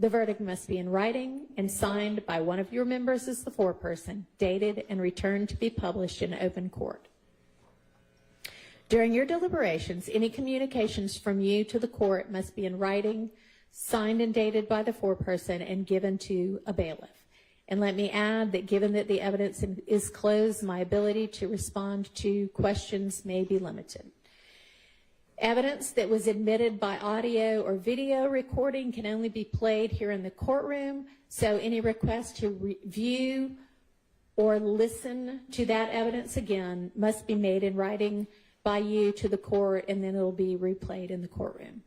The verdict must be in writing and signed by one of your members as the foreperson, dated and returned to be published in open court. During your deliberations, any communications from you to the court must be in writing, signed and dated by the foreperson, and given to a bailiff. And let me add that given that the evidence is closed, my ability to respond to questions may be limited. Evidence that was admitted by audio or video recording can only be played here in the courtroom, so any request to review or listen to that evidence again must be made in writing by you to the court, and then it'll be replayed in the courtroom.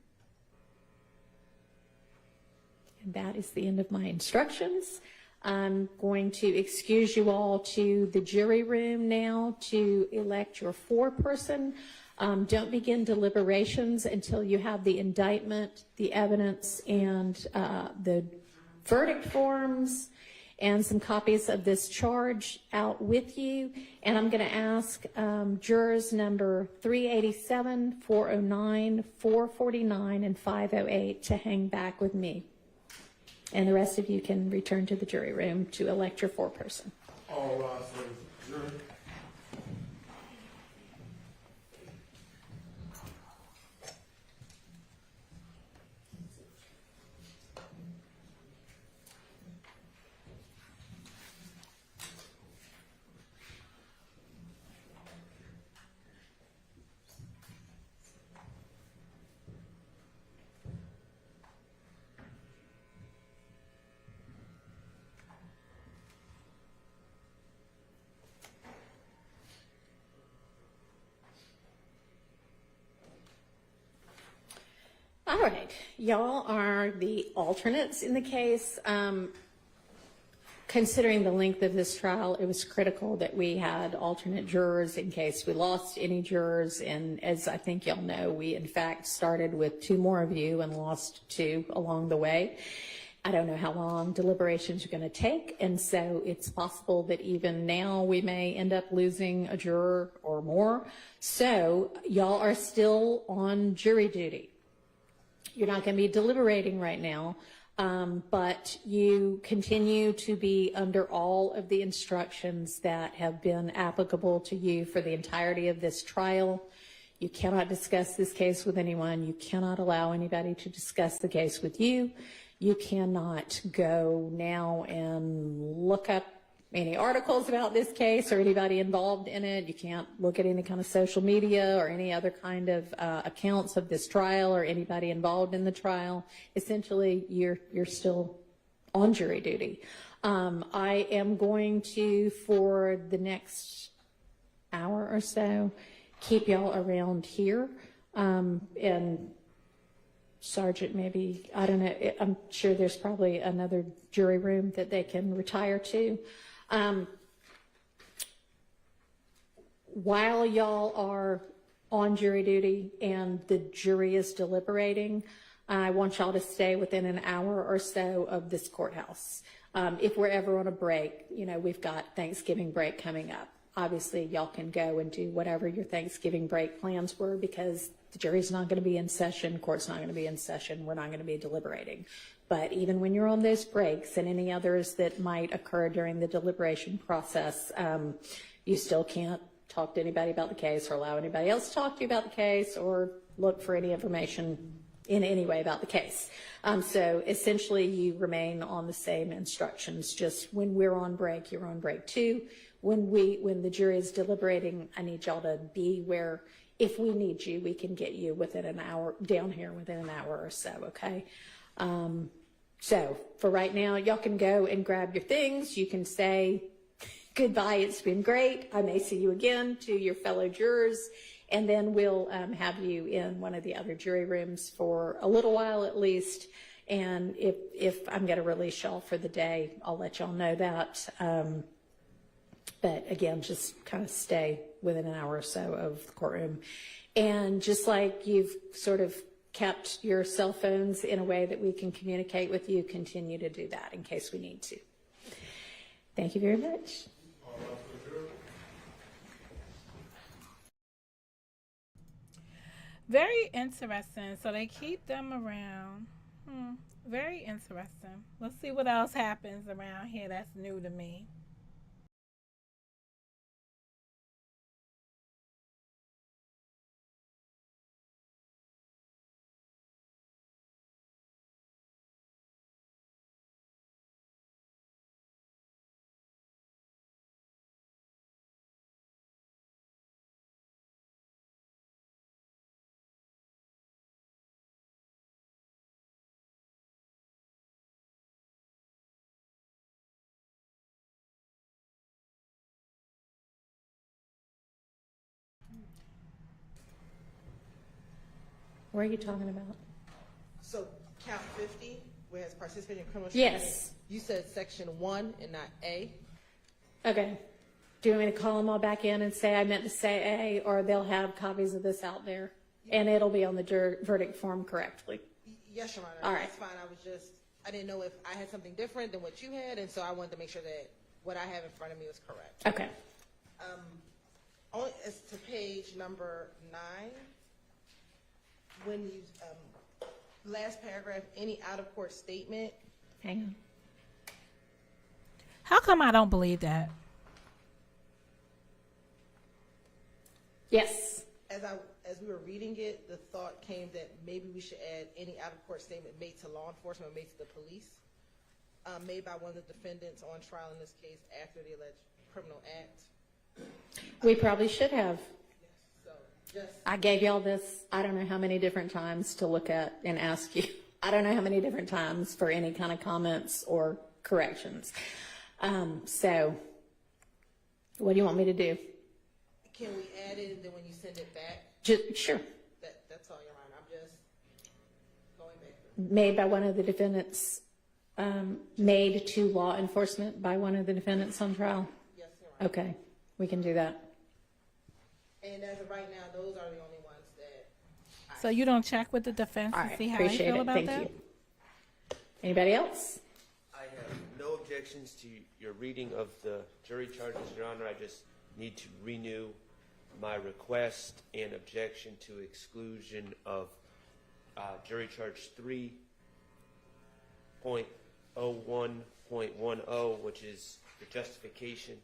And that is the end of my instructions. I'm going to excuse you all to the jury room now to elect your foreperson. Don't begin deliberations until you have the indictment, the evidence, and the verdict forms and some copies of this charge out with you. And I'm going to ask jurors number 387, 409, 449, and 508 to hang back with me. And the rest of you can return to the jury room to elect your foreperson. All rise for the jury. All right, y'all are the alternates in the case. Considering the length of this trial, it was critical that we had alternate jurors in case we lost any jurors. And as I think y'all know, we in fact started with 2 more of you and lost 2 along the way. I don't know how long deliberations are going to take, and so it's possible that even now we may end up losing a juror or more. So y'all are still on jury duty. You're not going to be deliberating right now, but you continue to be under all of the instructions that have been applicable to you for the entirety of this trial. You cannot discuss this case with anyone. You cannot allow anybody to discuss the case with you. You cannot go now and look up any articles about this case or anybody involved in it. You can't look at any kind of social media or any other kind of accounts of this trial or anybody involved in the trial. Essentially, you're still on jury duty. I am going to, for the next hour or so, keep y'all around here. And Sergeant, maybe, I don't know, I'm sure there's probably another jury room that they can retire to. While y'all are on jury duty and the jury is deliberating, I want y'all to stay within an hour or so of this courthouse. If we're ever on a break, you know, we've got Thanksgiving break coming up. Obviously, y'all can go and do whatever your Thanksgiving break plans were because the jury's not going to be in session, court's not going to be in session, we're not going to be deliberating. But even when you're on those breaks and any others that might occur during the deliberation process, you still can't talk to anybody about the case or allow anybody else to talk to you about the case or look for any information in any way about the case. So essentially you remain on the same instructions, just when we're on break, you're on break too. When the jury is deliberating, I need y'all to be where, if we need you, we can get you within an hour, down here within an hour or so, okay? So for right now, y'all can go and grab your things. You can say goodbye, it's been great. I may see you again to your fellow jurors. And then we'll have you in one of the other jury rooms for a little while at least. And if I'm going to release y'all for the day, I'll let y'all know that. But again, just kind of stay within an hour or so of the courtroom. And just like you've sort of kept your cell phones in a way that we can communicate with you, continue to do that in case we need to. Thank you very much. Very interesting. So they keep them around Very interesting. Let's see what else happens around here that's new to me. What are you talking about? So count 50, where it has participating in criminal Yes. You said section 1 and not A. Okay. Do you want me to call them all back in and say I meant to say A, or they'll have copies of this out there, and it'll be on the verdict form correctly? Yes, Your Honor. All right. That's fine. I didn't know if I had something different than what you had, and so I wanted to make sure that what I have in front of me was correct. Okay. Only as to page number 9, when you, last paragraph, any out-of-court statement, Hang on. How come I don't believe that? Yes. as we were reading it, the thought came that maybe we should add any out-of-court statement made to law enforcement or made to the police, made by one of the defendants on trial in this case after the alleged criminal act. We probably should have. So just, I gave y'all this, I don't know how many different times to look at and ask you. I don't know how many different times for any kind of comments or corrections. So what do you want me to do? can we add it, and then when you send it back, Sure. that's all, Your Honor. I'm just going back through. Made by one of the defendants, made to law enforcement by one of the defendants on trial? Yes, Your Honor. Okay, we can do that. And as of right now, those are the only ones that So you don't check with the defense All and right, see how they appreciate feel it. about Thank that? you. Anybody else? I have no objections to your reading of the jury charges, Your Honor. I just need to renew my request and objection to exclusion of jury charge 3.01.10, which is the justification,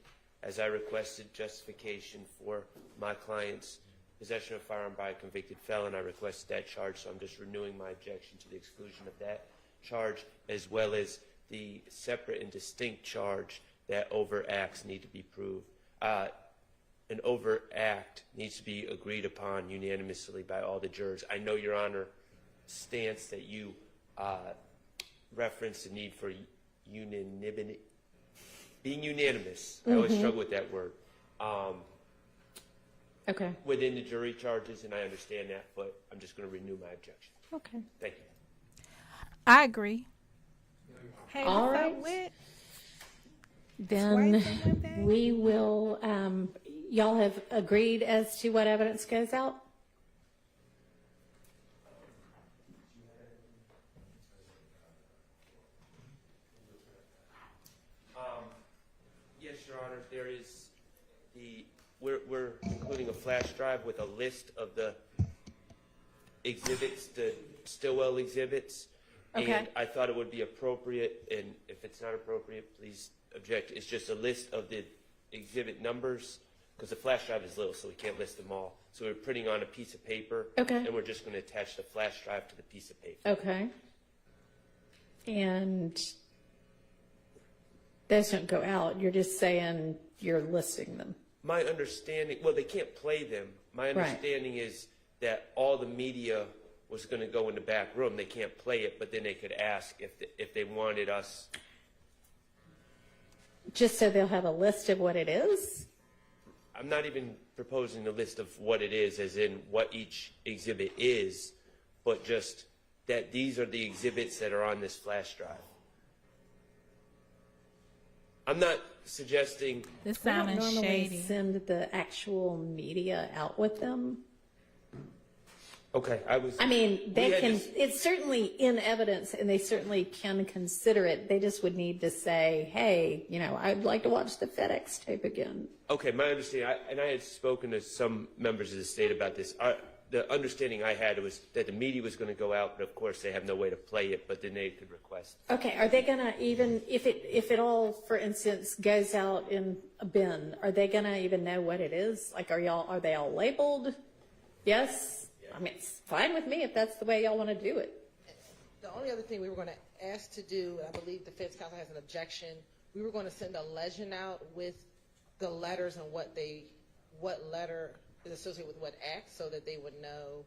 as I requested justification for my client's possession of a firearm by a convicted felon. I requested that charge, so I'm just renewing my objection to the exclusion of that charge, as well as the separate and distinct charge that overt acts need to be proved. An overt act needs to be agreed upon unanimously by all the jurors. I know, Your Honor, stance that you referenced the need for unanimity, being unanimous. I always struggle with that word. Okay. Within the jury charges, and I understand that, but I'm just going to renew my objection. Okay. Thank you. I agree. Hey, All what's right. up with? Then Twice in one day? we will, y'all have agreed as to what evidence goes out? Yes, Your Honor, there is we're including a flash drive with a list of the exhibits, the Stillwell exhibits. Okay. And I thought it would be appropriate, and if it's not appropriate, please object. It's just a list of the exhibit numbers, because the flash drive is little, so we can't list them all. So we're printing on a piece of paper. Okay. And we're just going to attach the flash drive to the piece of paper. Okay. And those don't go out. You're just saying you're listing them. My understanding, well, they can't play them. My understanding is that all the media was going to go in the back room. They can't play it, but then they could ask if they wanted us. Just so they'll have a list of what it is? I'm not even proposing the list of what it is, as in what each exhibit is, but just that these are the exhibits that are on this flash drive. I'm not suggesting. This We don't sounding normally shady. send the actual media out with them. Okay, I mean, they had can, this- it's certainly in evidence and they certainly can consider it. They just would need to say, hey, I'd like to watch the FedEx tape again. Okay, my understanding, and I had spoken to some members of the state about this. the understanding I had was that the media was going to go out, but of course they have no way to play it, but then they could request. Okay, are they gonna even, if it all, for instance, goes out in a bin, are they gonna even know what it is? Like, are they all labeled? Yes? I mean, it's fine with me if that's the way y'all wanna do it. The only other thing we were going to ask to do, and I believe defense counsel has an objection, we were going to send a legend out with the letters and what letter is associated with what act, so that they would know.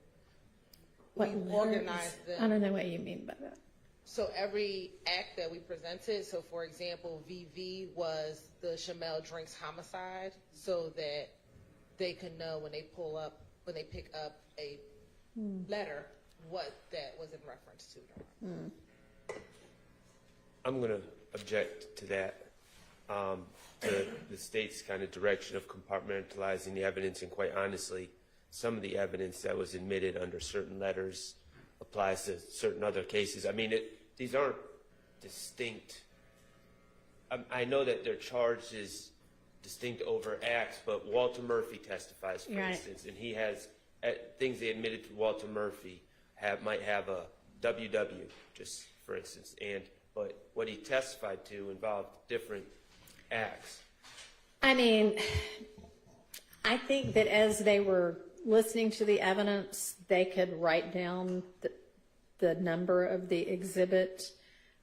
What We letters? organized I them. don't know what you mean by that. So every act that we presented, so for example, VV was the Shamel Drinks homicide, so that they could know when they pick up a letter, what that was in reference to. I'm going to object to that, to the state's kind of direction of compartmentalizing the evidence, and quite honestly, some of the evidence that was admitted under certain letters applies to certain other cases. I mean, these aren't distinct. I know that they're charged as distinct over acts, but Walter Murphy testifies, for Right. instance, and he has things they admitted to Walter Murphy might have a WW, just for instance, but what he testified to involved different acts. I mean, I think that as they were listening to the evidence, they could write down the number of the exhibit.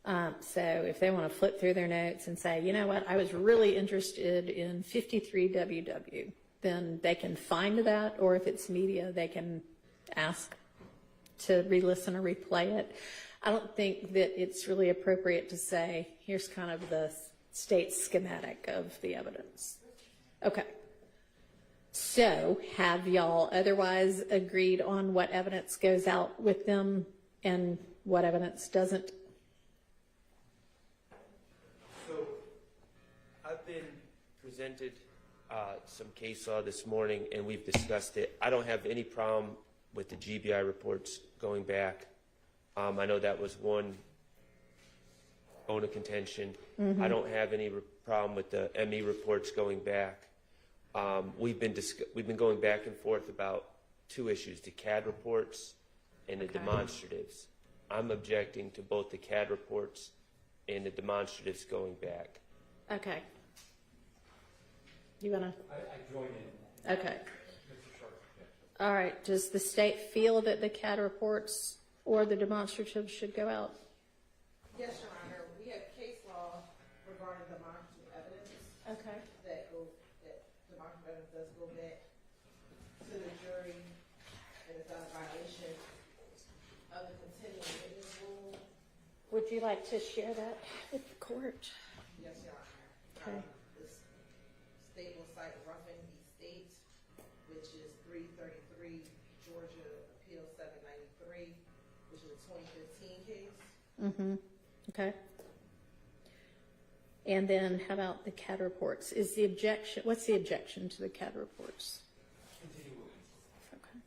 So if they want to flip through their notes and say, you know what, I was really interested in 53 WW, then they can find that, or if it's media, they can ask to re-listen or replay it. I don't think that it's really appropriate to say, here's kind of the state schematic of the evidence. Okay. So have y'all otherwise agreed on what evidence goes out with them and what evidence doesn't? So I've been presented some case law this morning, and we've discussed it. I don't have any problem with the GBI reports going back. I know that was one bone of contention. I don't have any problem with the ME reports going back. We've been going back and forth about two issues: the CAD reports and the demonstratives. I'm objecting to both the CAD reports and the demonstratives going back. Okay. You wanna? I join in. Okay. Mr. Sharp's objection. All right. Does the state feel that the CAD reports or the demonstratives should go out? Yes, Your Honor, we have case law regarding demonstrative evidence. Okay. That demonstrative evidence does go back to the jury, and it's not a violation of the continuing witness rule. Would you like to share that with the court? Yes, Your Honor. Okay. The state will cite Ruffin v. State, which is 333 Georgia Appeal 793, which is a 2015 case. Mm-hmm. Okay. And then how about the CAD reports? Is the objection, what's the objection to the CAD reports? Okay.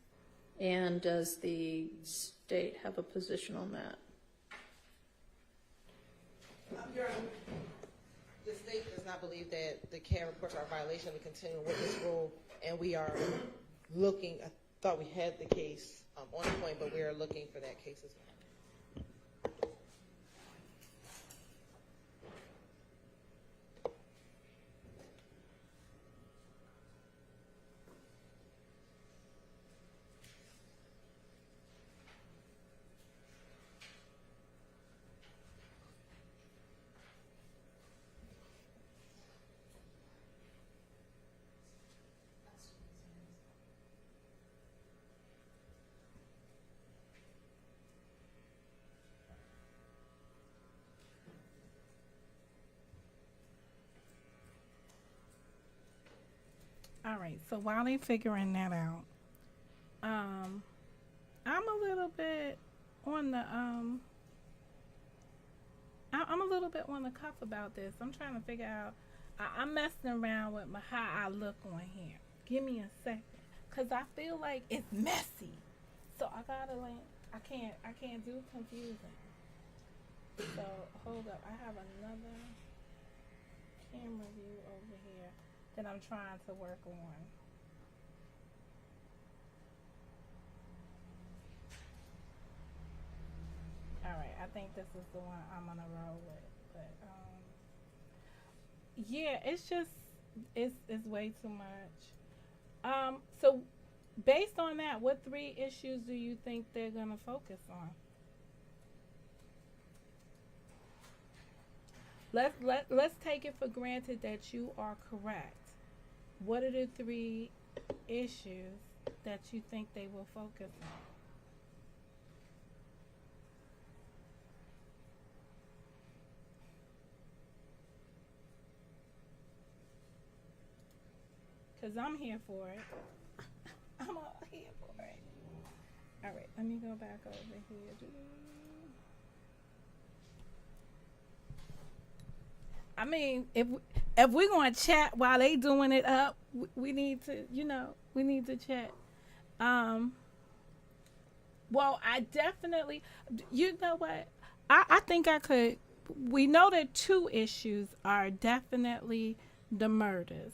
And does the state have a position on that? Your Honor, the state does not believe that the CAD reports are a violation of the continuing witness rule, and we are looking, I thought we had the case on point, but we are looking for that case as well. All right, so while they figuring that out, I'm a little bit on the I'm a little bit on the cuff about this. I'm trying to figure out. I'm messing around with how I look on here. Give me a second, cause I feel like it's messy. So I gotta I can't do confusing. So hold up, I have another camera view over here that I'm trying to work on. All right, I think this is the one I'm gonna roll with. But yeah, it's just it's way too much. So based on that, what 3 issues do you think they're gonna focus on? Let's take it for granted that you are correct. What are the 3 issues that you think they will focus on? Because I'm here for it. I'm all here for it. All right, let me go back over here. I mean, if we're going to chat while they doing it up, we need to, we need to chat. Well, I definitely, you know what? I think I could. We know that 2 issues are definitely the murders.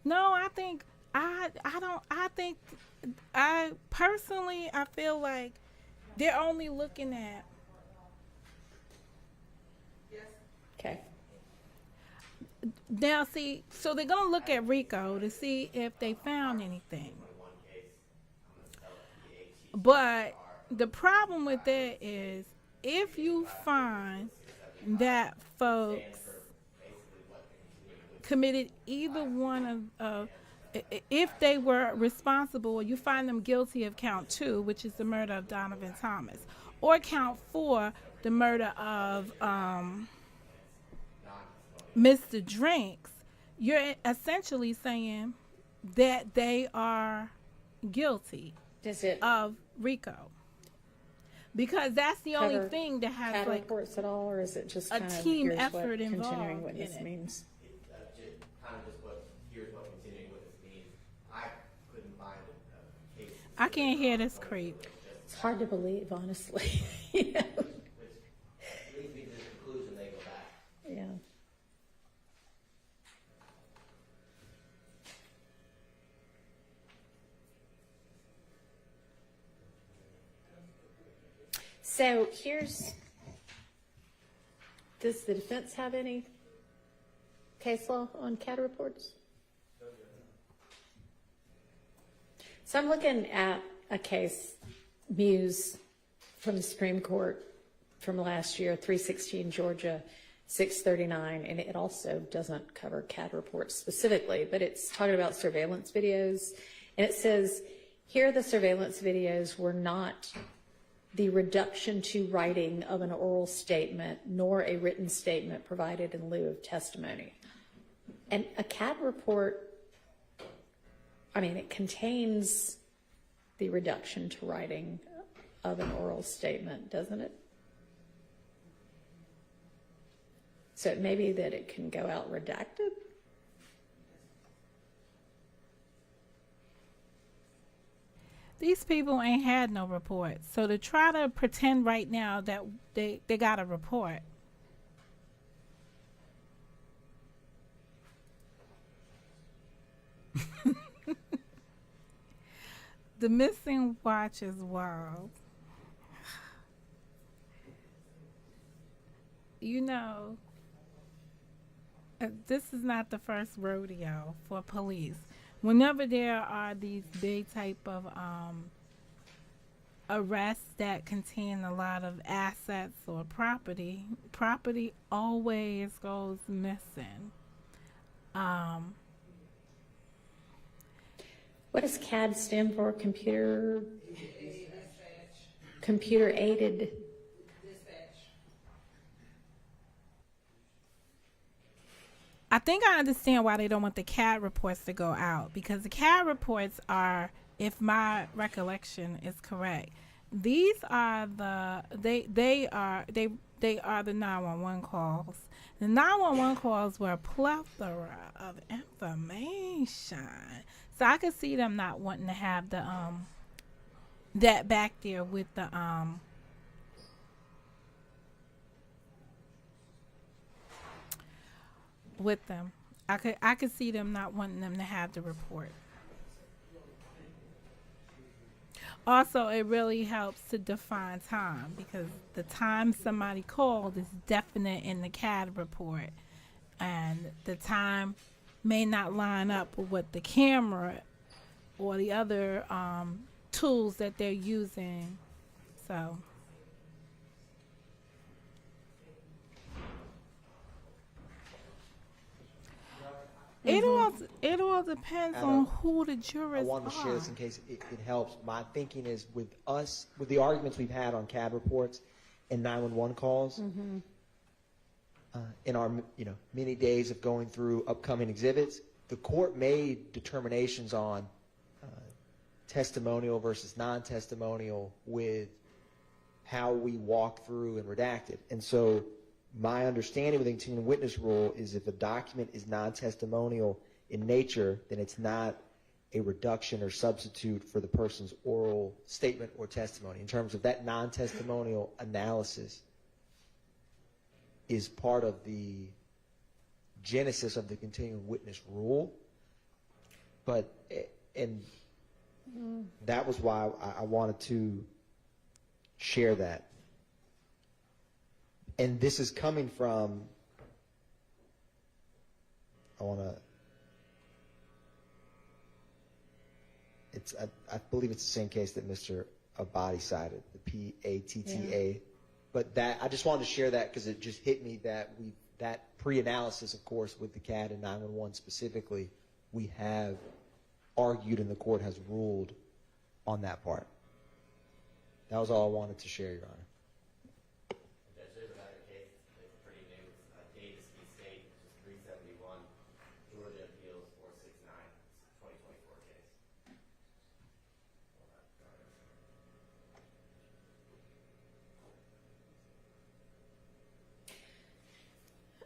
No, I think I personally I feel like they're only looking at. Okay. Now, see, so they're gonna look at Rico to see if they found anything. But the problem with that is if you find that folks committed either one of if they were responsible, you find them guilty of count 2, which is the murder of Donovan Thomas, or count 4, the murder of Mr. Drinks, you're essentially saying that they are guilty of Rico. Because that's the only thing that has CAD like reports at all, or is it just a kind of team here's effort what continuing involved witness in it? means? Here's what continuing witness means. I couldn't find a case. I can't hear this creep. It's hard to believe, honestly. You know? Which leads me to the conclusion they go back. Yeah. So does the defense have any case law on CAD reports? So I'm looking at a case, Muse, from the Supreme Court from last year, 316 Georgia 639, and it also doesn't cover CAD reports specifically, but it's talking about surveillance videos, and it says, here the surveillance videos were not the reduction to writing of an oral statement, nor a written statement provided in lieu of testimony. And a CAD report, I mean, it contains the reduction to writing of an oral statement, doesn't it? So it may be that it can go out redacted? These people ain't had no report. So to try to pretend right now that they got a report. The missing watch is wild. You know, this is not the first rodeo for police. Whenever there are these big type of arrests that contain a lot of assets or property always goes missing. What does CAD stand for? Computer aided. I think I understand why they don't want the CAD reports to go out, because the CAD reports are, if my recollection is correct, these are they are the 911 calls. The 911 calls were a plethora of information, so I could see them not wanting to have the that back there with the with them. I could see them not wanting them to have the report. Also, it really helps to define time because the time somebody called is definite in the CAD report, and the time may not line up with what the camera or the other tools that they're using. So, it all depends on who the jurors I wanted to share this in case it helps. My thinking is with the arguments we've had on CAD reports and 911 calls, in our many days of going through upcoming exhibits, the court made determinations on testimonial versus non-testimonial with how we walk through and redact it. And so my understanding with the continuing witness rule is if a document is non-testimonial in nature, then it's not a reduction or substitute for the person's oral statement or testimony. In terms of that non-testimonial analysis is part of the genesis of the continuing witness rule. But, and that was why I wanted to share that. And this is coming from, I believe it's the same case that Mr. Abadi cited, the PATTA. Yeah. But that, I just wanted to share that because it just hit me that that pre-analysis, of course, with the CAD and 911 specifically, we have argued and the court has ruled on that part. That was all I wanted to share, Your Honor. There's another case that's pretty new. Davis v. State, which is 371, Georgia Appeals 469. It's a 2024 case.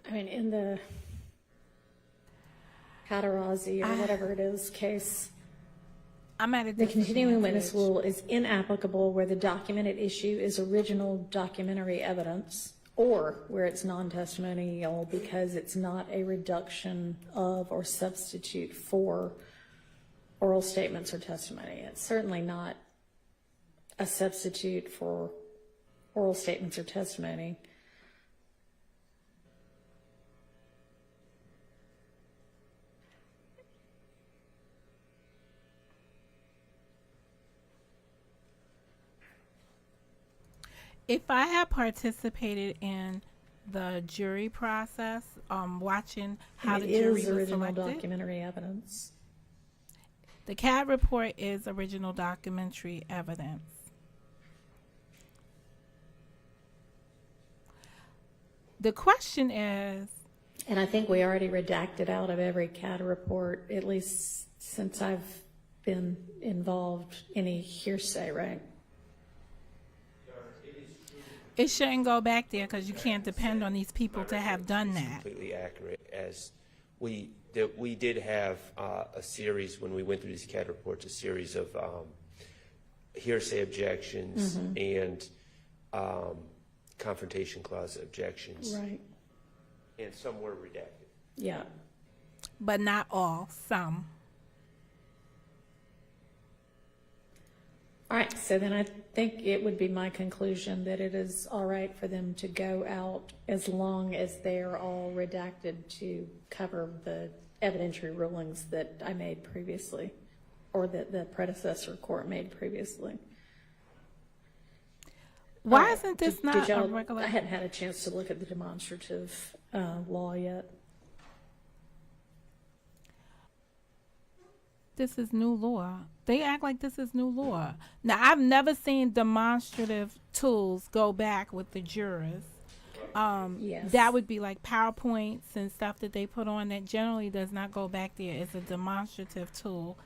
I mean, in the Catarazi or whatever it is case, I'm at a the continuing disadvantage. witness rule is inapplicable where the documented issue is original documentary evidence or where it's non-testimonial because it's not a reduction of or substitute for oral statements or testimony. It's certainly not a substitute for oral statements or testimony. If I had participated in the jury process, watching how It the jury is was original selected, documentary evidence. the CAD report is original documentary evidence. The question is, And I think we already redacted out of every CAD report, at least since I've been involved, any hearsay, right? it shouldn't go back there because you can't depend on these people to have done that. Completely accurate. As we did have a series when we went through these CAD reports, a series of hearsay objections and confrontation clause objections, Right. and some were redacted. Yeah. But not all, some. All right, so then I think it would be my conclusion that it is all right for them to go out as long as they are all redacted to cover the evidentiary rulings that I made previously, or that the predecessor court made previously. Why All right, isn't this did not a y'all- regular? I hadn't had a chance to look at the demonstrative law yet. This is new law. They act like this is new law. Now, I've never seen demonstrative tools go back with the jurors. Yes. That would be like PowerPoints and stuff that they put on that generally does not go back there. It's a demonstrative tool,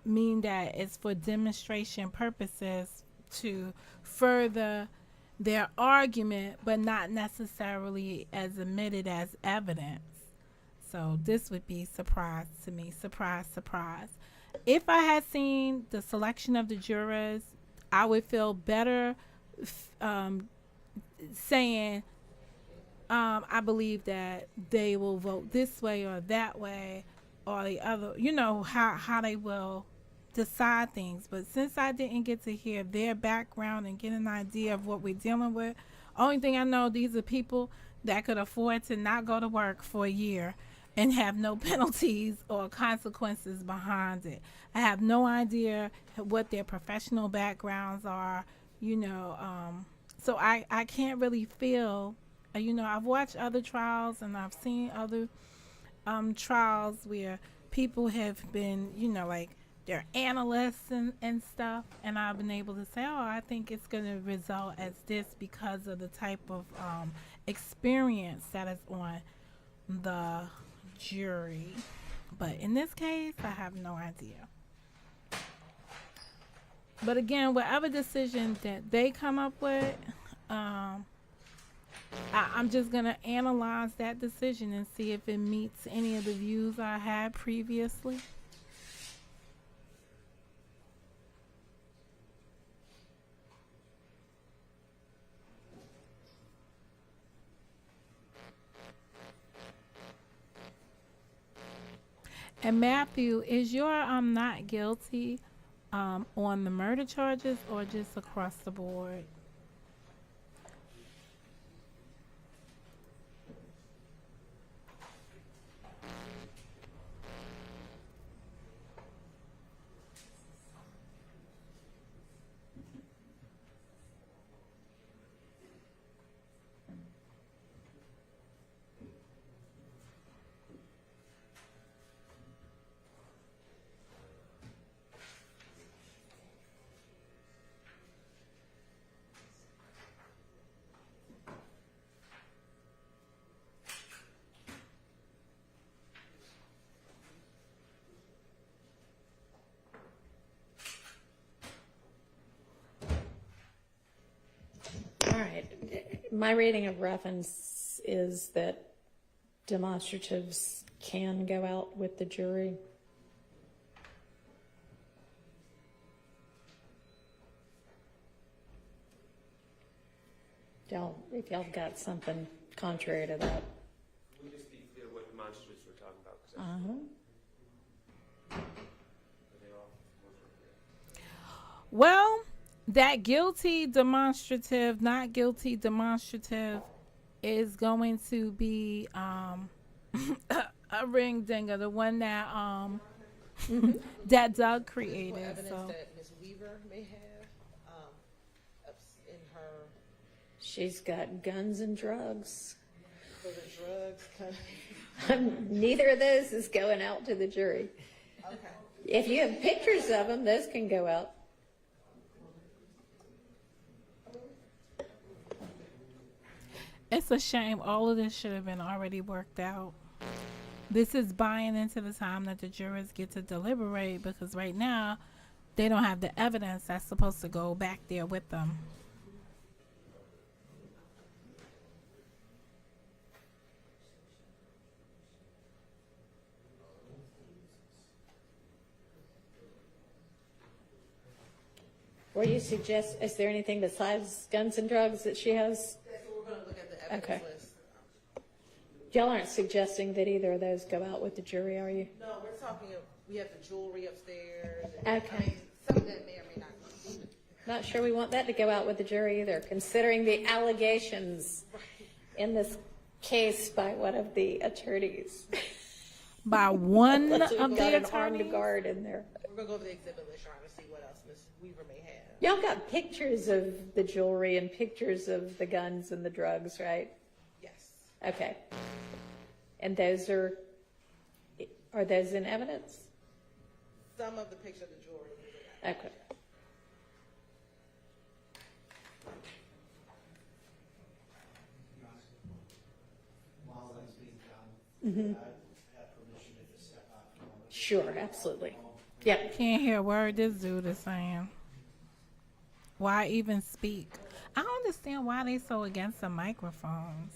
meaning that it's for demonstration purposes to further their argument, but not necessarily as admitted as evidence. So this would be surprise to me. Surprise, surprise. If I had seen the selection of the jurors, I would feel better saying, I believe that they will vote this way or that way or the other, you know, how they will decide things. But since I didn't get to hear their background and get an idea of what we're dealing with, only thing I know, these are people that could afford to not go to work for a year and have no penalties or consequences behind it. I have no idea what their professional backgrounds are, so I can't really feel, I've watched other trials and I've seen other trials where people have been, like they're analysts and stuff, and I've been able to say, oh, I think it's going to result as this because of the type of experience that is on the jury. But in this case, I have no idea. But again, whatever decision that they come up with, I'm just going to analyze that decision and see if it meets any of the views I had previously. And Matthew, is your not guilty on the murder charges or just across the board? All right. My reading of reference is that demonstratives can go out with the jury. If y'all got something contrary to that. Can we just be clear what demonstratives we're talking about? 'Cause are they all? Well, that guilty demonstrative, not guilty demonstrative is going to be a ring dinger, the one that that Doug created. Evidence So that Ms. Weaver may have in her She's got guns and drugs. for the drugs. Neither of those is going out to the jury. Okay. If you have pictures of them, those can go out. it's a shame. All of this should have been already worked out. This is buying into the time that the jurors get to deliberate, because right now they don't have the evidence that's supposed to go back there with them. What do you suggest? Is there anything besides guns and drugs that she has? That's what we're going to look at the evidence Okay. list. Y'all aren't suggesting that either of those go out with the jury, are you? No, we're talking, we have the jewelry upstairs. And, Okay. I mean, some of that may or may not be. Not sure we want that to go out with the jury either, considering the allegations in this case by one of the attorneys. By one We've of got the an armed attorneys. guard in there. We're going to go over the exhibit list, trying to see what else Ms. Weaver may have. Y'all got pictures of the jewelry and pictures of the guns and the drugs, right? Yes. Okay. And those are those in evidence? Some of the picture of the jewelry. Okay. While that's being done, I have permission to just step out for a moment. Sure, absolutely. Yep. Can't hear a word this dude is saying. Why even speak? I don't understand why they so against the microphones.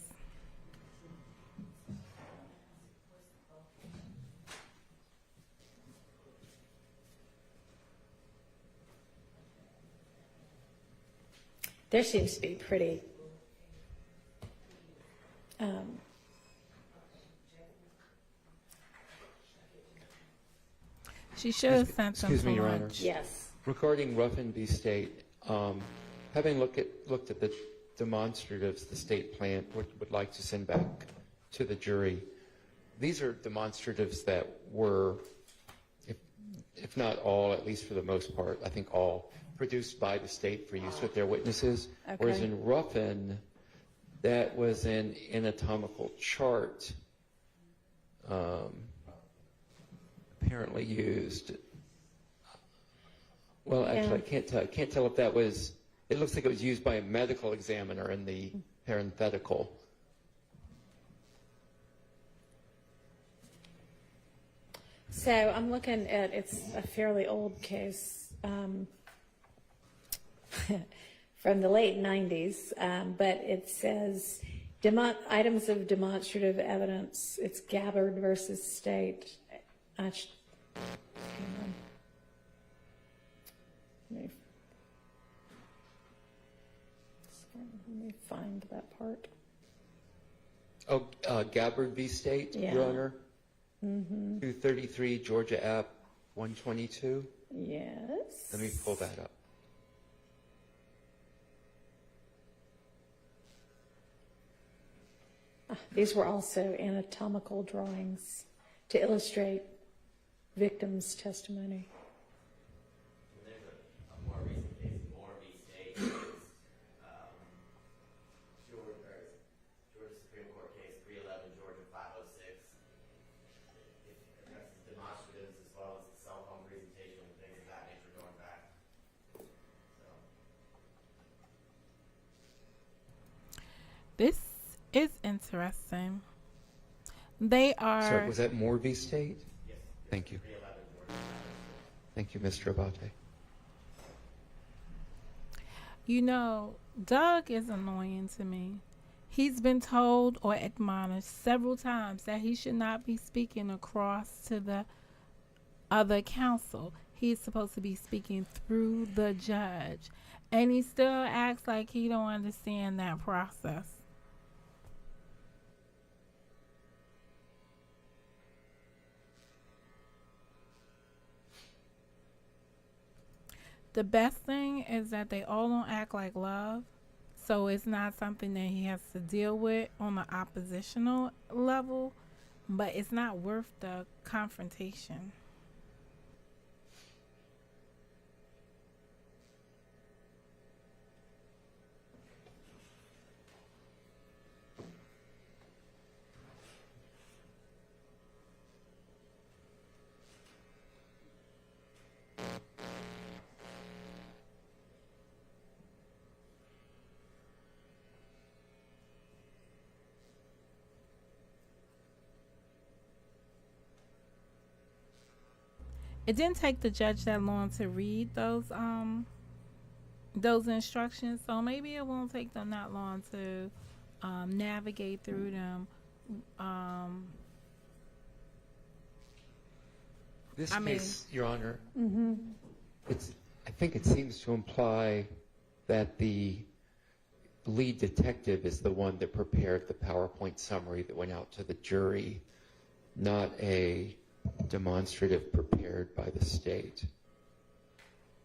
There seems to be pretty She should have sent them Excuse to me, Your Honor. lunch. Yes. Regarding Ruffin v. State, having looked at the demonstratives the state plant would like to send back to the jury, these are demonstratives that were, if not all, at least for the most part, I think all, produced by the state for use with their witnesses. Okay. Whereas in Ruffin, that was an anatomical chart apparently used. Well, actually, I can't tell if that was, it looks like it was used by a medical examiner in the parenthetical. So I'm looking at, it's a fairly old case from the late 90s, but it says items of demonstrative evidence. It's Gabbard versus State. Hang on. Let me find that part. Oh, Gabbard v. State, Yeah. Your Honor? 233 Georgia App 122. Yes. Let me pull that up. These were also anatomical drawings to illustrate victims' testimony. There's a more recent case, Moore v. State, Georgia Supreme Court case 311, Georgia 506. It addresses demonstratives as well as cell phone presentation and things of that nature going back. So, This is interesting. They are. Sorry, was that Moore v. State? yes. Thank you. 311, Georgia 506. Thank you, Mr. Abate. You know, Doug is annoying to me. He's been told or admonished several times that he should not be speaking across to the other counsel. He's supposed to be speaking through the judge. And he still acts like he don't understand that process. The best thing is that they all don't act like love, so it's not something that he has to deal with on the oppositional level, but it's not worth the confrontation. It didn't take the judge that long to read those instructions, so maybe it won't take them that long to navigate through them. This I mean- case, Your Honor, I think it seems to imply that the lead detective is the one that prepared the PowerPoint summary that went out to the jury, not a demonstrative prepared by the state.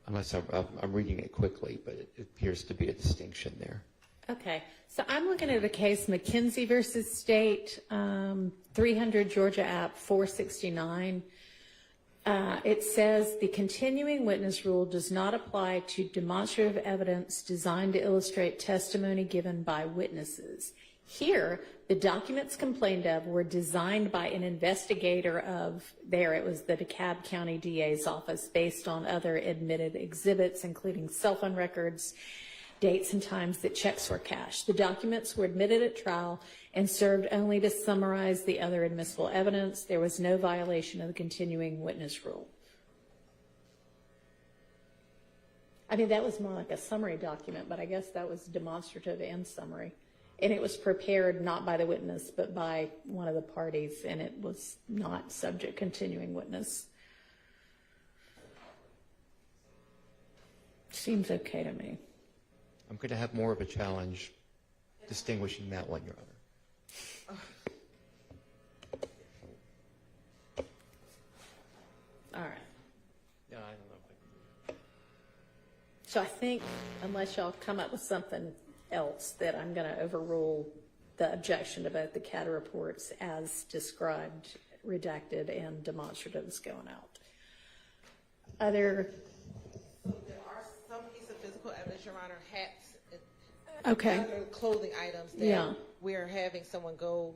Unless I'm reading it quickly, but it appears to be a distinction there. Okay, so I'm looking at a case, McKenzie versus State, 300 Georgia App 469. It says the continuing witness rule does not apply to demonstrative evidence designed to illustrate testimony given by witnesses. Here, the documents complained of were designed by an investigator of, it was the DeKalb County DA's office, based on other admitted exhibits, including cell phone records, dates and times that checks were cashed. The documents were admitted at trial and served only to summarize the other admissible evidence. There was no violation of the continuing witness rule. I mean, that was more like a summary document, but I guess that was demonstrative and summary. And it was prepared not by the witness, but by one of the parties, and it was not subject continuing witness. Seems okay to me. I'm going to have more of a challenge distinguishing that one, Your Honor. All right. So I think unless y'all come up with something else, that I'm going to overrule the objection to both the CADA reports as described, redacted, and demonstratives going out. Other, So there are some piece of physical evidence, Your Honor, hats, okay, other clothing items that Yeah. we're having someone go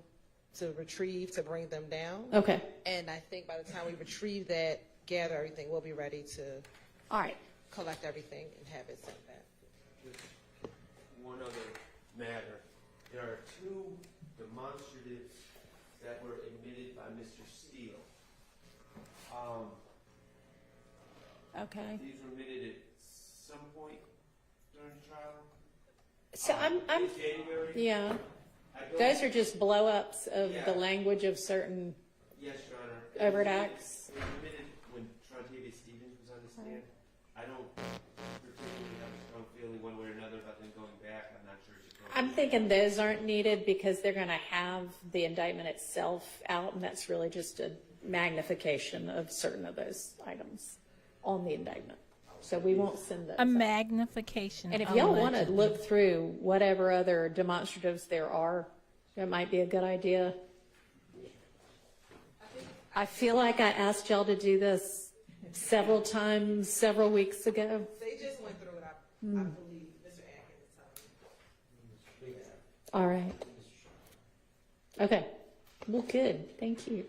to retrieve to bring them down. okay, And I think by the time we retrieve that, gather everything, we'll be ready to all right. collect everything and have it sent back. One other matter. There are two demonstratives that were admitted by Mr. Steele. Okay. These were admitted at some point during the trial. So I'm, In January. yeah, I don't- those are just blow-ups of Yeah. the language of certain Yes, Your Honor. overt acts. It was admitted when Trontavia Stevens was on the stand. I don't particularly have a strong feeling one way or another about them going back. I'm not sure it's appropriate. I'm thinking those aren't needed because they're going to have the indictment itself out, and that's really just a magnification of certain of those items on the indictment. So we won't send those A out. magnification. And if y'all want to allegedly. look through whatever other demonstratives there are, that might be a good idea. I feel like I asked y'all to do this several times, several weeks ago. They just went through it, I believe, Mr. Atkins is telling me. All right. Okay. Well, good. Thank you.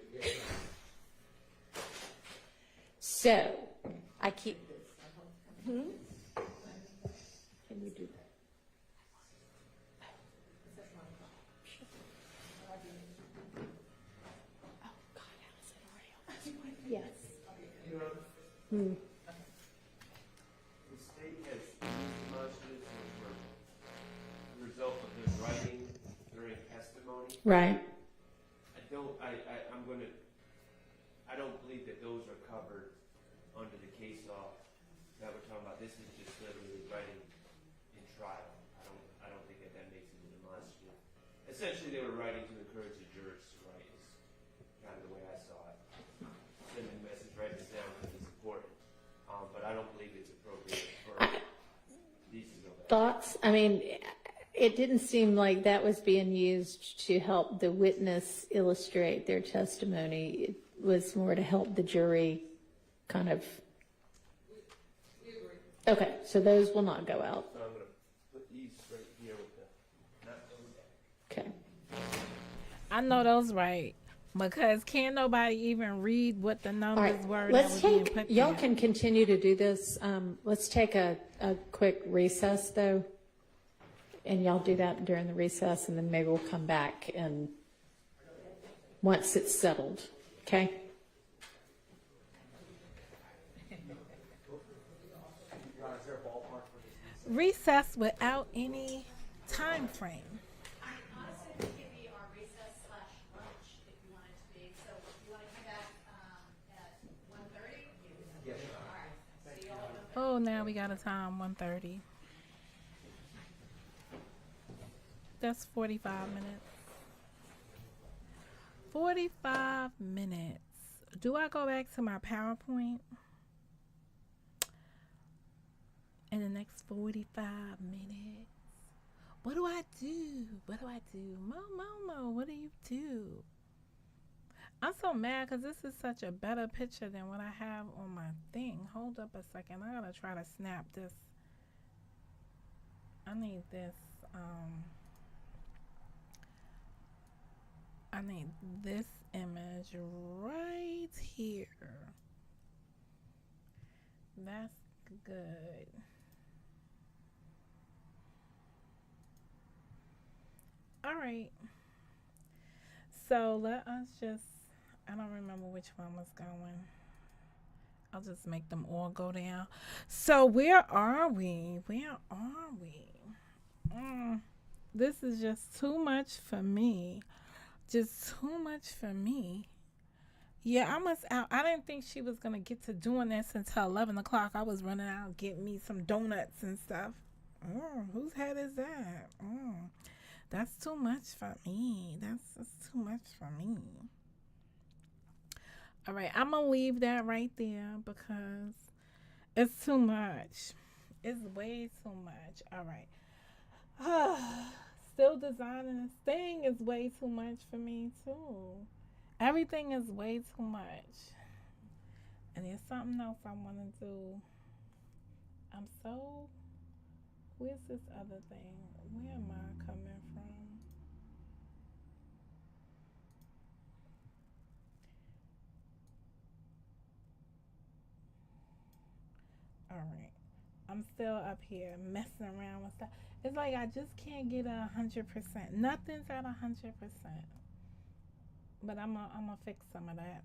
So, I keep this. Can we do that? Oh, God, how is it already on this one? Yes. The state has used demonstratives which were the result of his writing during testimony. Right. I don't believe that those are covered under the case law that we're talking about. This is just literally writing in trial. I don't think that makes it a demonstrative. Essentially, they were writing to encourage the jurors to write is kind of the way I saw it. Sending a message, write this down because it's important. But I don't believe it's appropriate for these to go back. Thoughts? I mean, it didn't seem like that was being used to help the witness illustrate their testimony. It was more to help the jury kind of. Okay, so those will not go out. So I'm going to put these right here with the, not those. Okay. I know those right because can't nobody even read what the All numbers right. were that Let's was being take, put y'all there. can continue to do this. Let's take a quick recess though. And y'all do that during the recess and then maybe we'll come back and once it's settled. Okay? Recess without any time frame. Honestly, it could be our recess / lunch if you want it to be. So you want to come back at 1:30? Yes. All right. See y'all. Oh, now we got a time 1:30. That's 45 minutes. 45 minutes. Do I go back to my PowerPoint? In the next 45 minutes. What do I do? What do I do? Mo, what do you do? I'm so mad because this is such a better picture than what I have on my thing. Hold up a second. I gotta try to snap this. I need this. I need this image right here. That's good. All right. So let us just, I don't remember which one was going. I'll just make them all go down. So where are we? Where are we? This is just too much for me. Just too much for me. Yeah, I must out. I didn't think she was going to get to doing this until 11 o'clock. I was running out getting me some donuts and stuff. Whose head is that? That's too much for me. That's too much for me. All right, I'm going to leave that right there because it's too much. It's way too much. All right. Still designing this thing is way too much for me too. Everything is way too much. And there's something else I want to do. I'm so. Where's this other thing? Where am I coming from? All right. I'm still up here messing around with stuff. It's like I just can't get 100%. Nothing's at 100%. But I'm gonna fix some of that.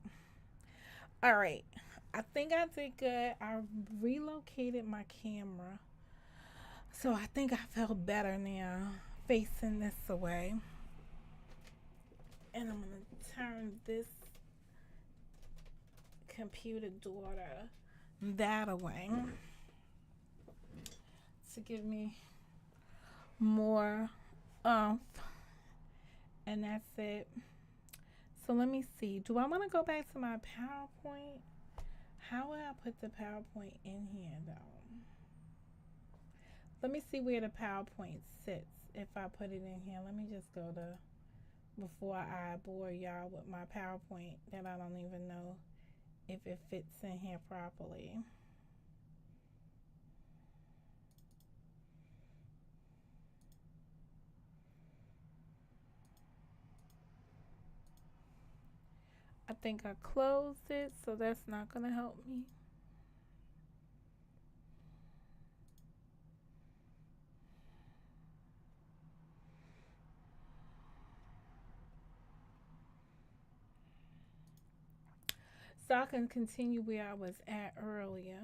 All right. I think I did good. I relocated my camera. So I think I feel better now facing this away. And I'm going to turn this computer daughter that away to give me more oomph. And that's it. So let me see. Do I want to go back to my PowerPoint? How would I put the PowerPoint in here though? Let me see where the PowerPoint sits if I put it in here. Let me just go to, before I bore y'all with my PowerPoint that I don't even know if it fits in here properly. I think I closed it, so that's not going to help me. So I can continue where I was at earlier.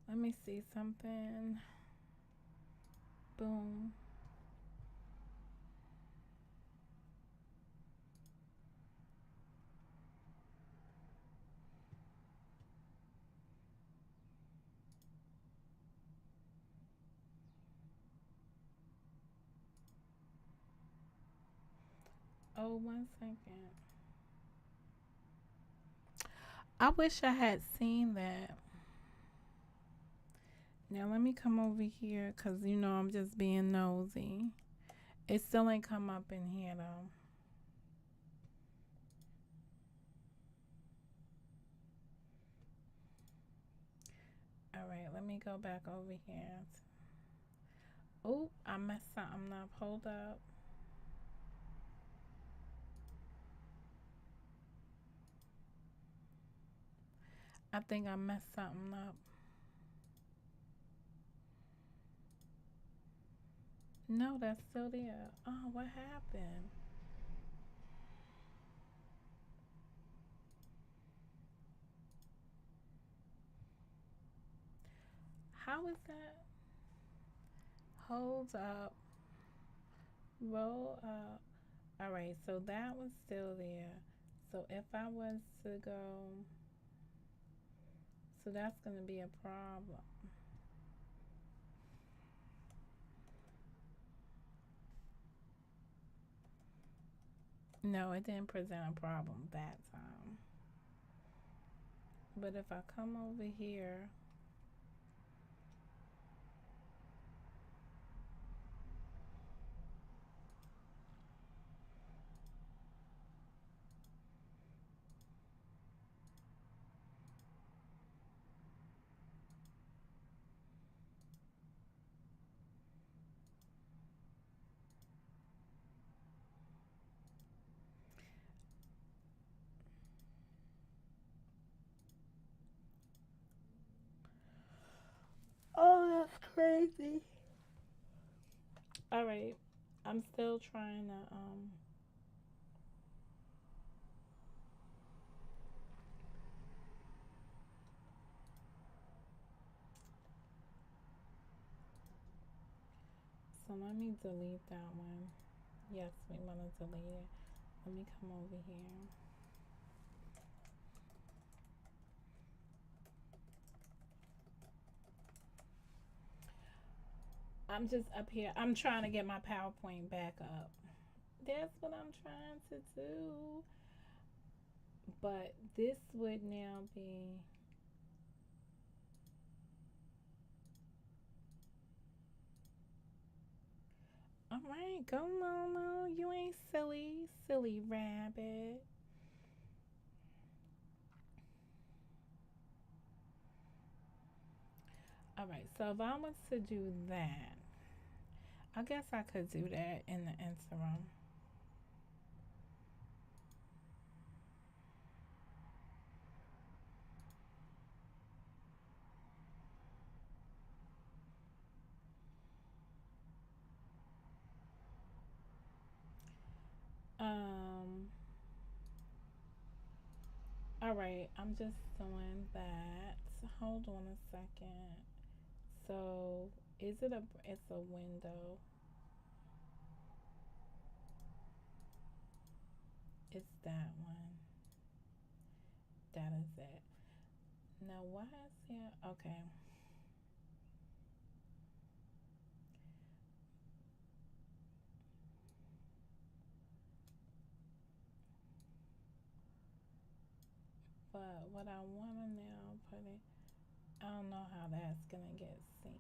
Let me see something. Boom. Oh, 1 second. I wish I had seen that. Now let me come over here because you know I'm just being nosy. It still ain't come up in here though. All right, let me go back over here. Oh, I messed something up. Hold up. I think I messed something up. No, that's still there. Oh, what happened? How is that? Hold up. Roll up. All right, so that was still there. So if I was to go, so that's going to be a problem. No, it didn't present a problem that time. But if I come over here, oh, that's crazy. All right, I'm still trying to so let me delete that one. Yes, we want to delete it. Let me come over here. I'm just up here. I'm trying to get my PowerPoint back up. That's what I'm trying to do. But this would now be. All right, go Momo. You ain't silly, silly rabbit. All right, so if I was to do that, I guess I could do that in the interim. Um, all right, I'm just doing that. Hold on a second. So, is it a, it's a window. It's that one. That is it. Now, why is there, okay. But what I want to now put it, I don't know how that's going to get seen.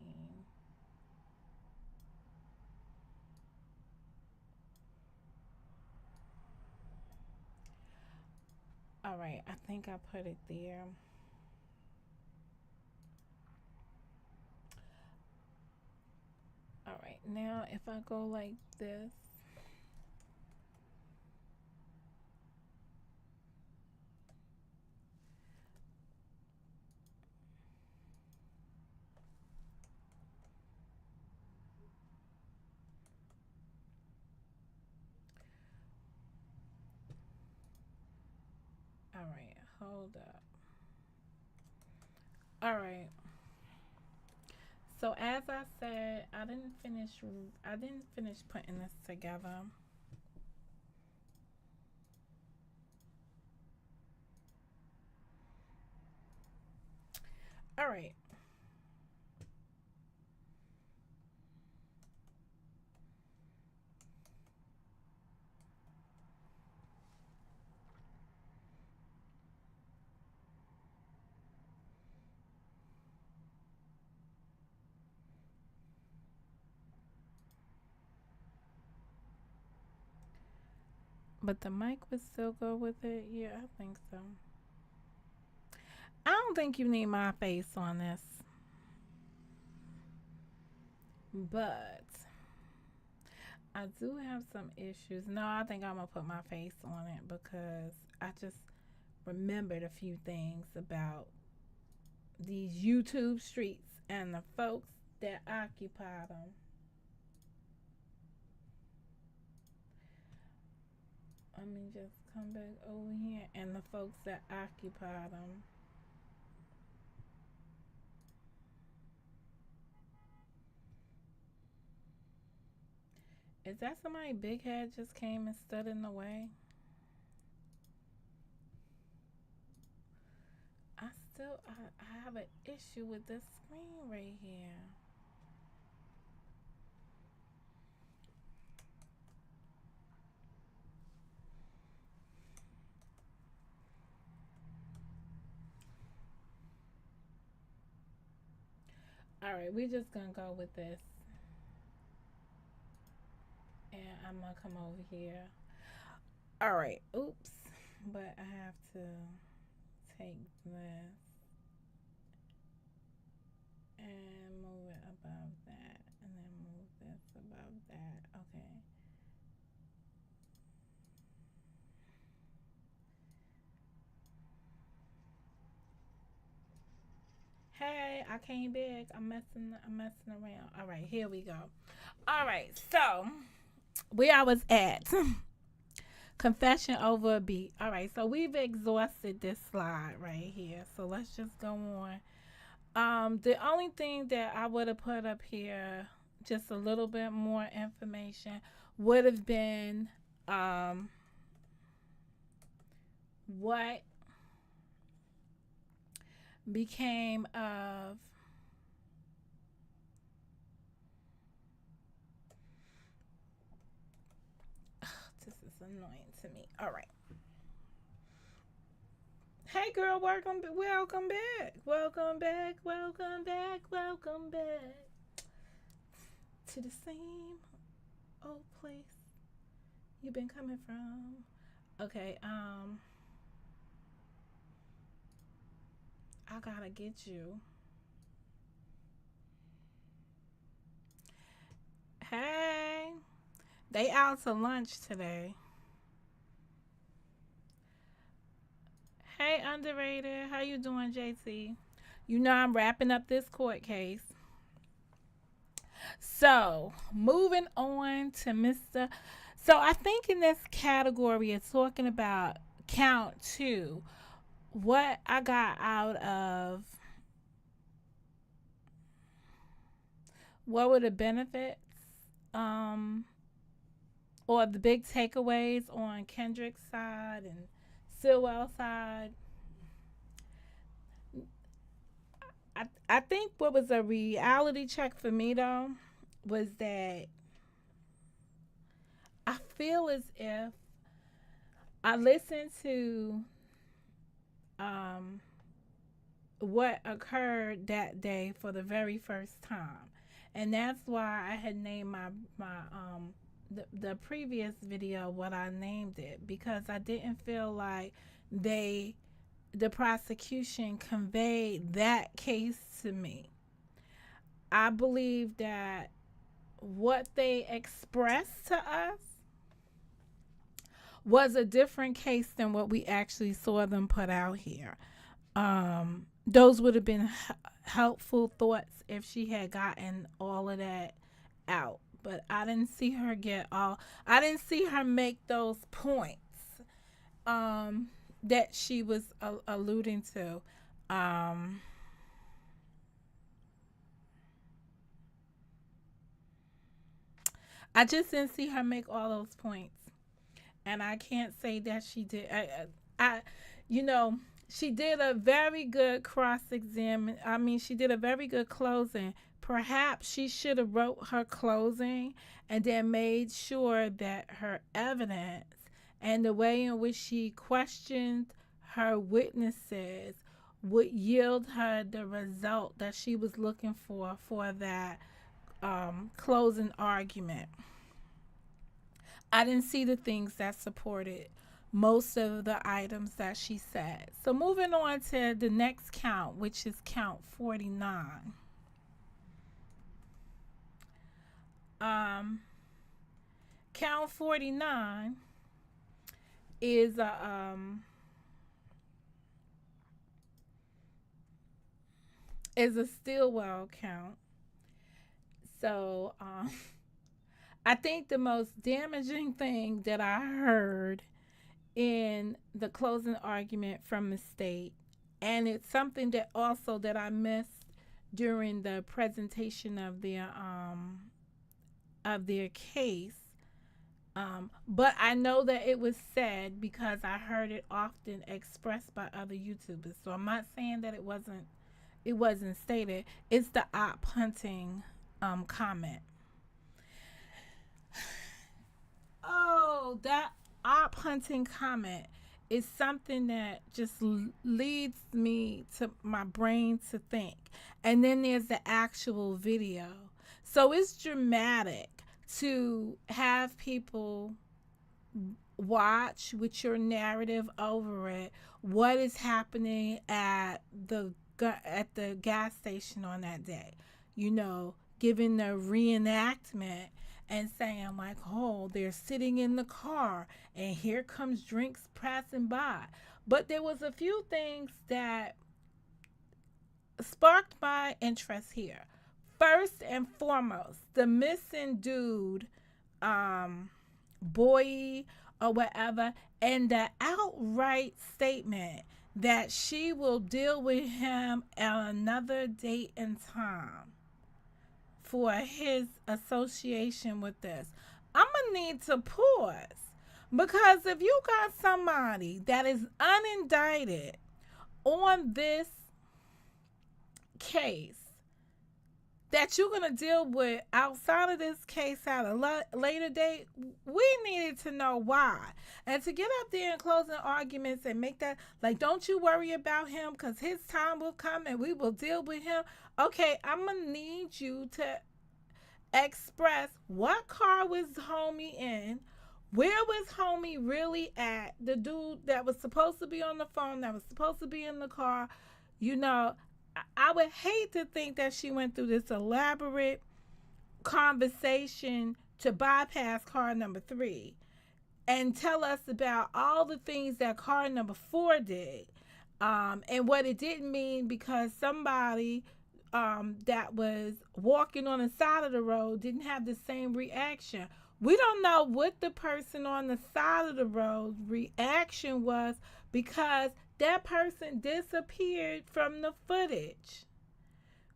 All right, I think I put it there. All right, now if I go like this, all right, hold up. All right. So as I said, I didn't finish putting this together. All right. But the mic would still go with it? Yeah, I think so. I don't think you need my face on this. But I do have some issues. No, I think I'm going to put my face on it because I just remembered a few things about these YouTube streets and the folks that occupy them. Let me just come back over here and the folks that occupy them. Is that somebody big head just came and stood in the way? I have an issue with this screen right here. All right, we're just gonna go with this. And I'm gonna come over here. All right, oops. But I have to take this and move it above that. And then move this above that. Okay. Hey, I came back. I'm messing around. All right, here we go. All right, so where I was at. Confession over a beat. All right, so we've exhausted this slide right here. So let's just go on. The only thing that I would have put up here, just a little bit more information, would have been what became of annoying to me. All right. Hey girl, welcome back. Welcome back to the same old place you've been coming from. Okay, I gotta get you. Hey, they out to lunch today. Hey, underrated. How you doing, JT? You know I'm wrapping up this court case. So, moving on to Mr. So, I think in this category, it's talking about count 2. What I got out of what were the benefits or the big takeaways on Kendrick's side and Stilwell's side. I think what was a reality check for me though was that I feel as if I listened to what occurred that day for the very first time, and that's why I had named the previous video what I named it, because I didn't feel like the prosecution conveyed that case to me. I believe that what they expressed to us was a different case than what we actually saw them put out here. Those would have been helpful thoughts if she had gotten all of that out. But I didn't see her I didn't see her make those points that she was alluding to. I just didn't see her make all those points. And I can't say that she did. She did a very good cross-examine. I mean, she did a very good closing. Perhaps she should have wrote her closing and then made sure that her evidence and the way in which she questioned her witnesses would yield her the result that she was looking for that closing argument. I didn't see the things that supported most of the items that she said. So moving on to the next count, which is count 49. Count 49 is a Stilwell count. So I think the most damaging thing that I heard in the closing argument from the state, and it's something that also that I missed during the presentation of their case, but I know that it was said because I heard it often expressed by other YouTubers. So I'm not saying that it wasn't stated. It's the op hunting comment. Oh, that op hunting comment is something that just leads me to my brain to think. And then there's the actual video. So it's dramatic to have people watch with your narrative over it what is happening at the gas station on that day. Giving the reenactment and saying like, oh, they're sitting in the car and here comes drinks passing by. But there was a few things that sparked my interest here. First and foremost, the missing dude, boy or whatever, and the outright statement that she will deal with him at another date and time for his association with this. I'm going to need to pause, because if you got somebody that is unindicted on this case that you're going to deal with outside of this case at a later date, we needed to know why. And to get up there and closing arguments and make that, like, don't you worry about him because his time will come and we will deal with him. Okay, I'm going to need you to express what car was homie in, where was homie really at, the dude that was supposed to be on the phone, that was supposed to be in the car. You know, I would hate to think that she went through this elaborate conversation to bypass car number 3 and tell us about all the things that car number 4 did, and what it didn't mean because somebody that was walking on the side of the road didn't have the same reaction. We don't know what the person on the side of the road's reaction was because that person disappeared from the footage.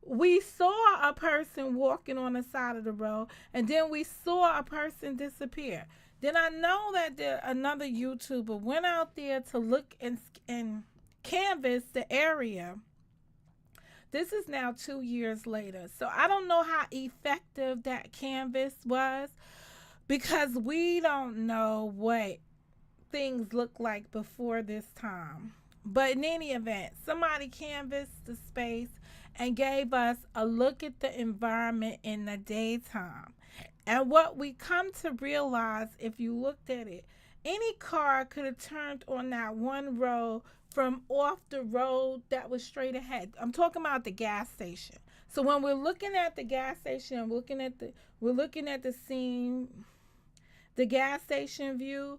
We saw a person walking on the side of the road, and then we saw a person disappear. Then I know that another YouTuber went out there to look and canvass the area. This is now 2 years later. So I don't know how effective that canvas was because we don't know what things look like before this time. But in any event, somebody canvassed the space and gave us a look at the environment in the daytime. And what we come to realize, if you looked at it, any car could have turned on that one road from off the road that was straight ahead. I'm talking about the gas station. So when we're looking at the gas station, we're looking at the scene, the gas station view,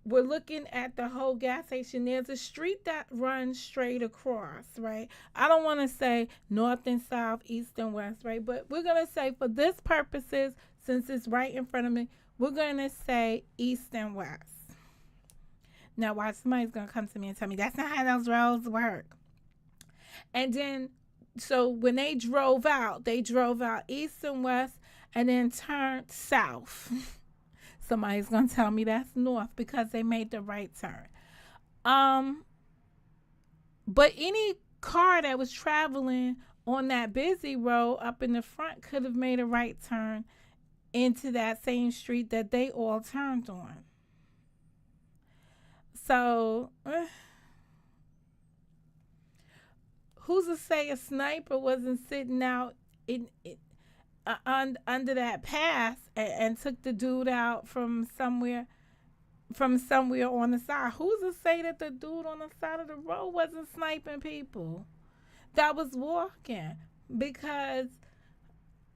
we're looking at the whole gas station. There's a street that runs straight across, right? I don't want to say north and south, east and west, right? But we're going to say for this purposes, since it's right in front of me, we're going to say east and west. Now, watch, somebody's going to come to me and tell me that's not how those roads work. And then, so when they drove out east and west and then turned south. Somebody's going to tell me that's north because they made the right turn. But any car that was traveling on that busy road up in the front could have made a right turn into that same street that they all turned on. So, who's to say a sniper wasn't sitting out under that pass and took the dude out from somewhere on the side? Who's to say that the dude on the side of the road wasn't sniping people that was walking? Because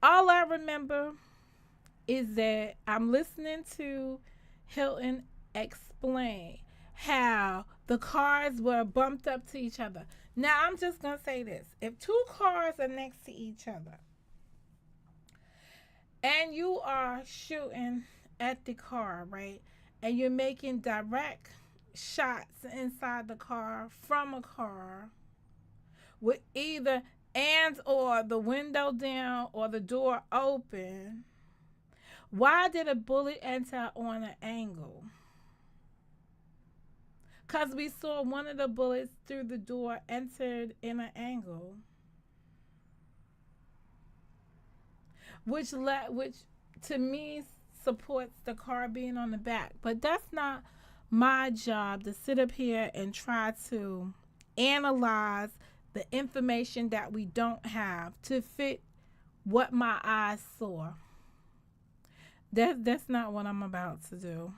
all I remember is that I'm listening to Hilton explain how the cars were bumped up to each other. Now, I'm just going to say this. If two cars are next to each other and you are shooting at the car, right, and you're making direct shots inside the car from a car with either and or the window down or the door open, why did a bullet enter on an angle? Because we saw one of the bullets through the door entered in an angle, which to me supports the car being on the back. But that's not my job to sit up here and try to analyze the information that we don't have to fit what my eyes saw. That's not what I'm about to do.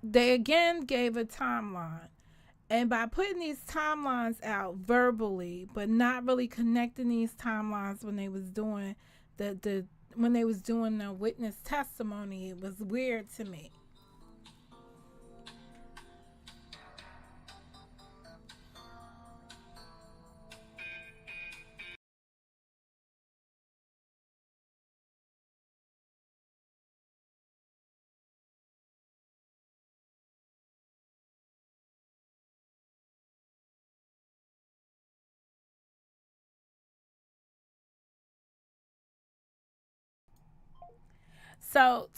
They again gave a timeline, and by putting these timelines out verbally, but not really connecting these timelines when they was doing the witness testimony, it was weird to me. So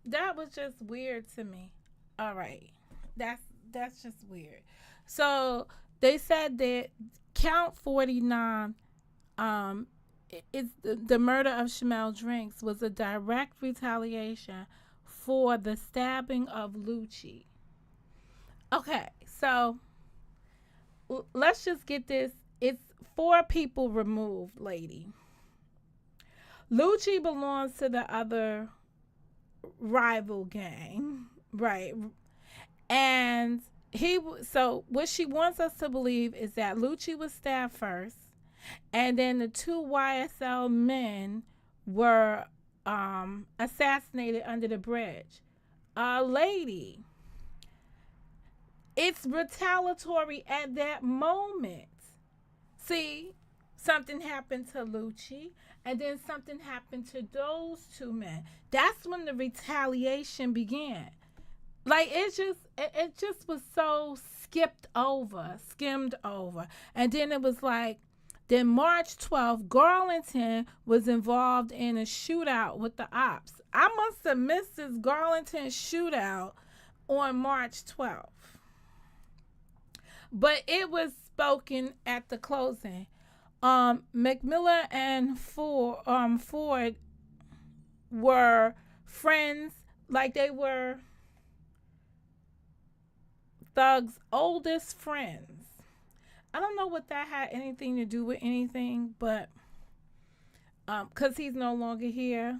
that was just weird to me. All right, that's just weird. So they said that count 49 is the murder of Shamel Drinks was a direct retaliation for the stabbing of Lucci. Okay, so let's just get this. It's 4 people removed, lady. Lucci belongs to the other rival gang, right? And so what she wants us to believe is that Lucci was stabbed first, and then the 2 YSL men were assassinated under the bridge. Lady, it's retaliatory at that moment. See, something happened to Lucci, and then something happened to those 2 men. That's when the retaliation began. Like, it just was so skimmed over. And then it was like, then March 12th, Garlington was involved in a shootout with the ops. I must have missed this Garlington shootout on March 12th. But it was spoken at the closing. McMillan and Ford were friends, like they were Thug's oldest friends. I don't know what that had anything to do with anything, but because he's no longer here.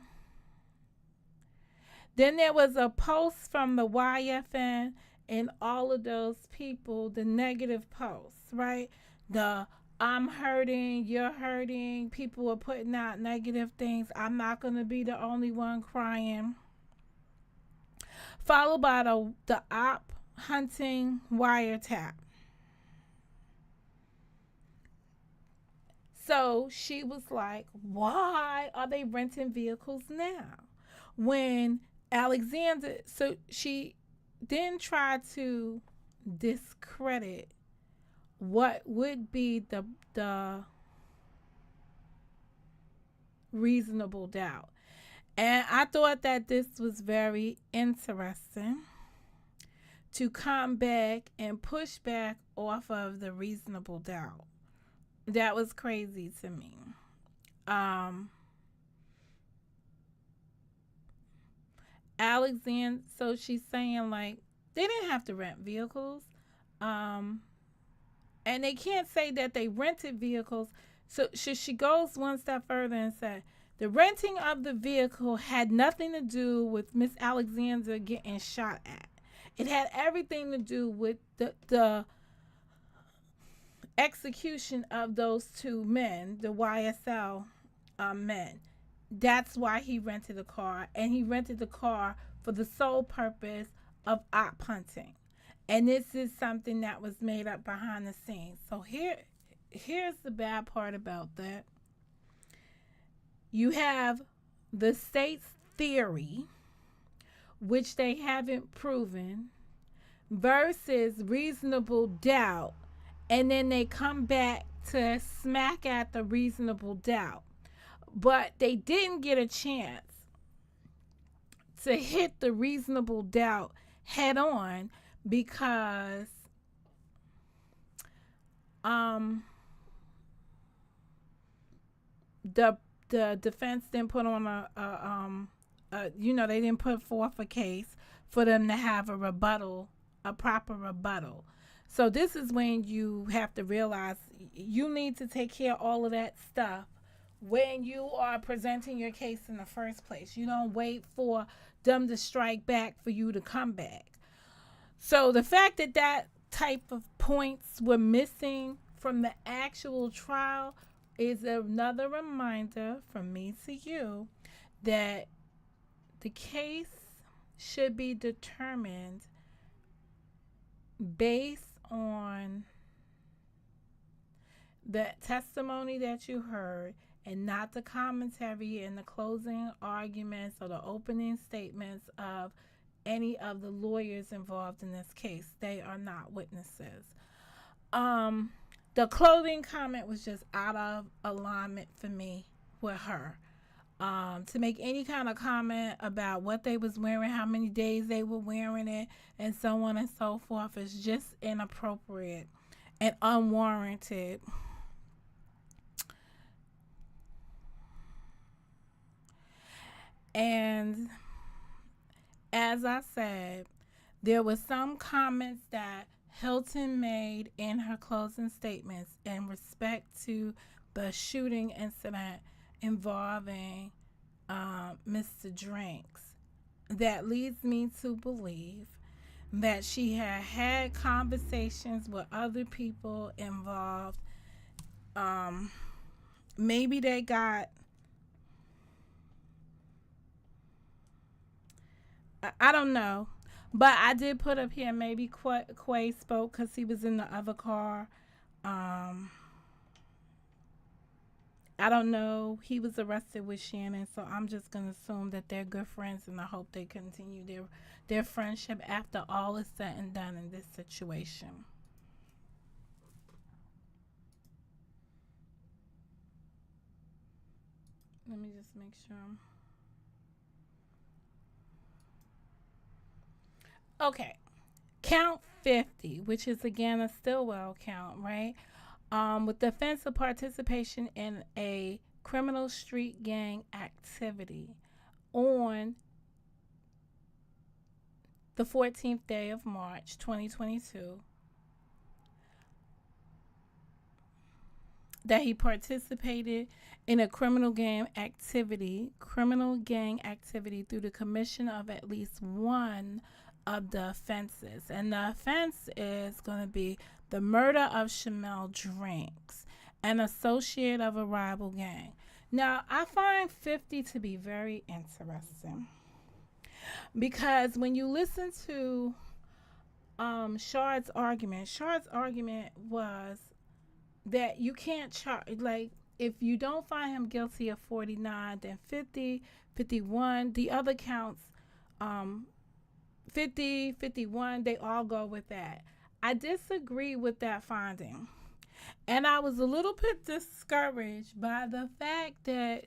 Then there was a post from the YFN and all of those people, the negative posts, right? The I'm hurting, you're hurting, people are putting out negative things. I'm not going to be the only one crying. Followed by the op hunting wiretap. So she was like, why are they renting vehicles now? When Alexander, so she then tried to discredit what would be the reasonable doubt. And I thought that this was very interesting to come back and push back off of the reasonable doubt. That was crazy to me. Alexander, so she's saying like they didn't have to rent vehicles. And they can't say that they rented vehicles. So she goes one step further and said the renting of the vehicle had nothing to do with Miss Alexander getting shot at. It had everything to do with the execution of those 2 men, the YSL men. That's why he rented a car, and he rented the car for the sole purpose of op hunting. And this is something that was made up behind the scenes. So here's the bad part about that. You have the state's theory, which they haven't proven, versus reasonable doubt, and then they come back to smack at the reasonable doubt. But they didn't get a chance to hit the reasonable doubt head on because the defense didn't put on they didn't put forth a case for them to have a proper rebuttal. So this is when you have to realize you need to take care of all of that stuff when you are presenting your case in the first place. You don't wait for them to strike back for you to come back. So the fact that type of points were missing from the actual trial is another reminder from me to you that the case should be determined based on the testimony that you heard and not the commentary and the closing arguments or the opening statements of any of the lawyers involved in this case. They are not witnesses. The clothing comment was just out of alignment for me with her. To make any kind of comment about what they was wearing, how many days they were wearing it, and so on and so forth is just inappropriate and unwarranted. as I said, there were some comments that Hilton made in her closing statements in respect to the shooting incident involving Mr. Drinks that leads me to believe that she had had conversations with other people involved. Maybe they got, I don't know, but I did put up here maybe Quay spoke because he was in the other car. I don't know. He was arrested with Shannon, so I'm just gonna assume that they're good friends, and I hope they continue their friendship after all is said and done in this situation. Let me just make sure. Okay, count 50, which is again a Stillwell count, right? With the offense of participation in a criminal street gang activity on the 14th day of March 2022, that he participated in a criminal gang activity through the commission of at least one of the offenses. And the offense is going to be the murder of Shamel Drinks, an associate of a rival gang. Now, I find 50 to be very interesting because when you listen to Shard's argument was that you can't charge, like, if you don't find him guilty of 49, then 50, 51, the other counts, 50, 51, they all go with that. I disagree with that finding. And I was a little bit discouraged by the fact that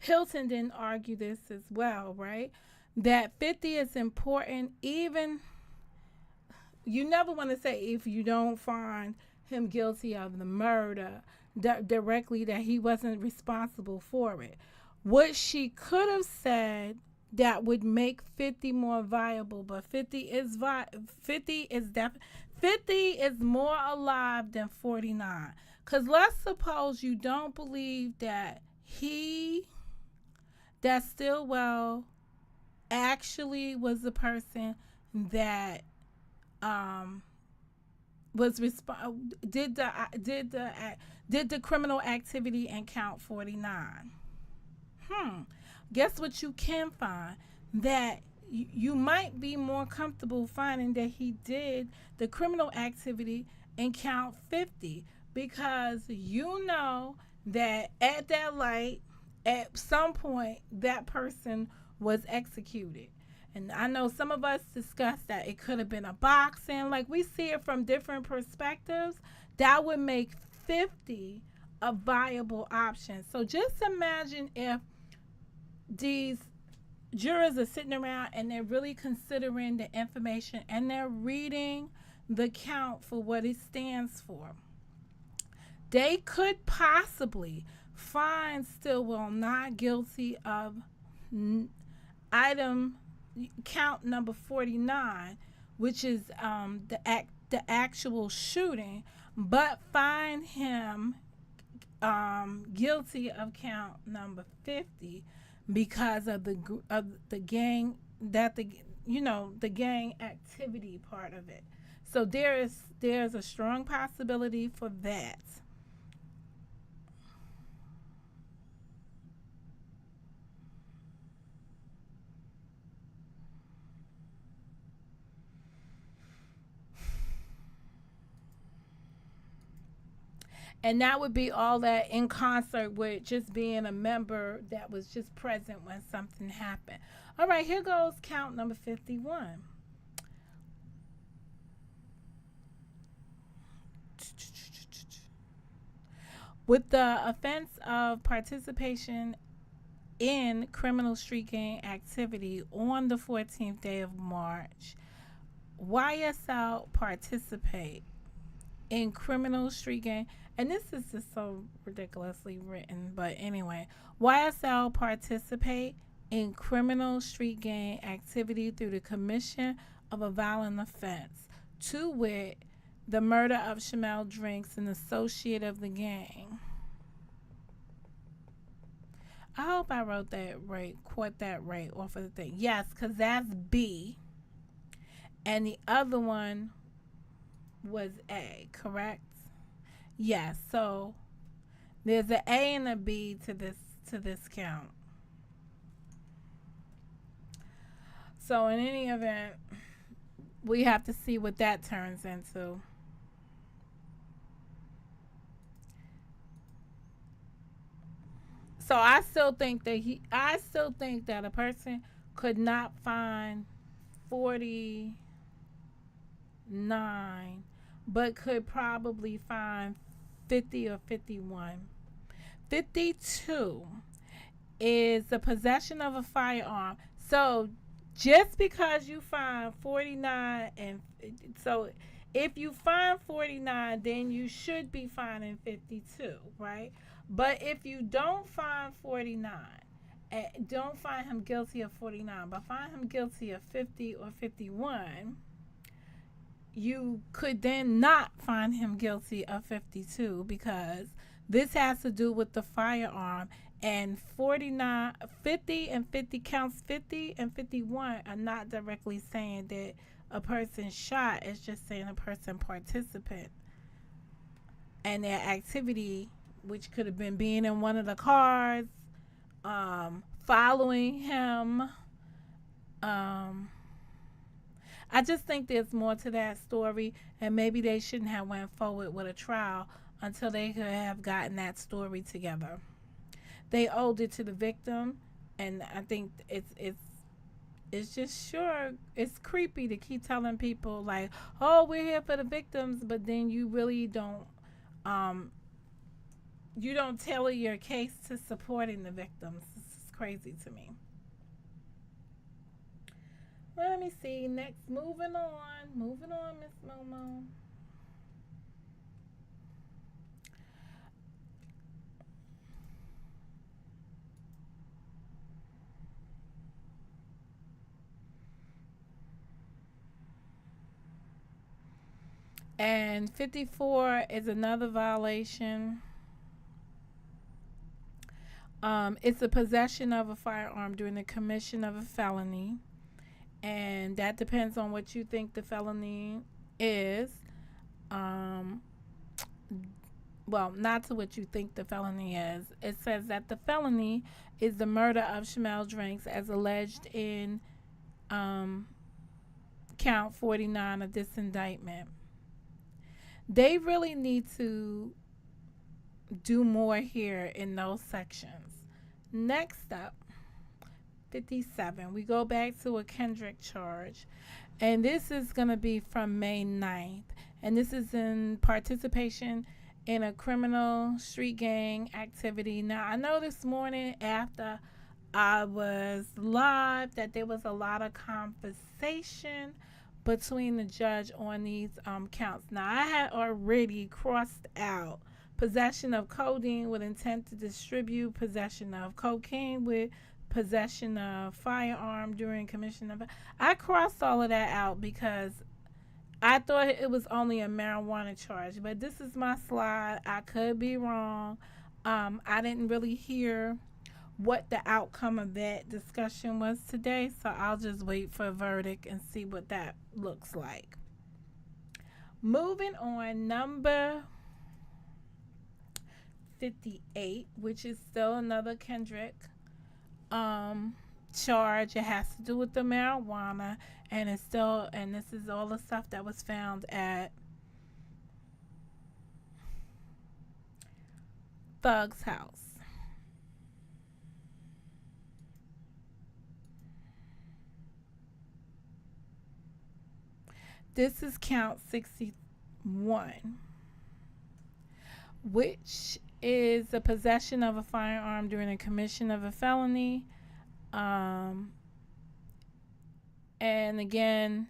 Hilton didn't argue this as well, right? That 50 is important. Even, you never want to say if you don't find him guilty of the murder directly that he wasn't responsible for it. What she could have said that would make 50 more viable, but 50 is 50 is more alive than 49. Because let's suppose you don't believe that that Stillwell actually was the person that did the criminal activity and count 49. Guess what you can find? That you might be more comfortable finding that he did the criminal activity and count 50, because you know that at that light, at some point, that person was executed. And I know some of us discussed that it could have been a boxing. Like, we see it from different perspectives. That would make 50 a viable option. So just imagine if these jurors are sitting around and they're really considering the information and they're reading the count for what it stands for. They could possibly find Stillwell not guilty of item count number 49, which is the actual shooting, but find him guilty of count number 50 because of the gang, that the gang activity part of it. So there's a strong possibility for that. And that would be all that in concert with just being a member that was just present when something happened. All right, here goes count number 51. With the offense of participation in criminal street gang activity on the 14th day of March, YSL participate in criminal street gang. And this is just so ridiculously written, but anyway, YSL participate in criminal street gang activity through the commission of a violent offense, to wit, the murder of Shamel Drinks, an associate of the gang. I hope I wrote that right, caught that right off of the thing. Yes, because that's B. And the other one was A, correct? Yes, so there's an A and a B to this count. So in any event, we have to see what that turns into. So I still think that a person could not find 49, but could probably find 50 or 51. 52 is the possession of a firearm. So just because you find 49, and so if you find 49, then you should be finding 52, right? But if you don't find 49, don't find him guilty of 49, but find him guilty of 50 or 51, you could then not find him guilty of 52, because this has to do with the firearm. And 49, 50 and 50 counts 50 and 51 are not directly saying that a person shot. It's just saying a person participant. And their activity, which could have been being in one of the cars, following him. I just think there's more to that story, and maybe they shouldn't have went forward with a trial until they could have gotten that story together. They owed it to the victim, and I think it's just sure it's creepy to keep telling people like, oh, we're here for the victims, but then you really don't tailor your case to supporting the victims. This is crazy to me. Let me see. Next, moving on, Miss Momo. And 54 is another violation. It's the possession of a firearm during the commission of a felony. And that depends on what you think the felony is. Well, not to what you think the felony is. It says that the felony is the murder of Shamel Drinks as alleged in count 49 of this indictment. They really need to do more here in those sections. Next up, 57. We go back to a Kendrick charge. And this is going to be from May 9th. And this is in participation in a criminal street gang activity. Now, I know this morning after I was live that there was a lot of conversation between the judge on these counts. Now, I had already crossed out possession of codeine with intent to distribute, possession of cocaine with possession of firearm during commission of. I crossed all of that out because I thought it was only a marijuana charge, but this is my slide. I could be wrong. I didn't really hear what the outcome of that discussion was today, so I'll just wait for a verdict and see what that looks like. Moving on, number 58, which is still another Kendrick charge. It has to do with the marijuana, and it's still, and this is all the stuff that was found at Thug's house. This is count 61, which is the possession of a firearm during the commission of a felony. And again,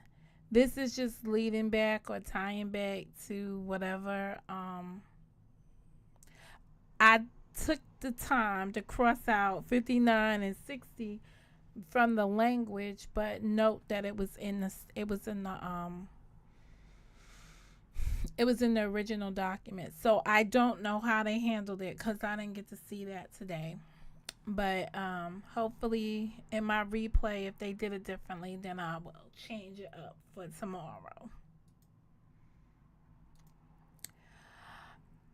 this is just leading back or tying back to whatever. I took the time to cross out 59 and 60 from the language, but note that it was in the it was in the original document. So I don't know how they handled it because I didn't get to see that today. But hopefully in my replay, if they did it differently, then I will change it up for tomorrow.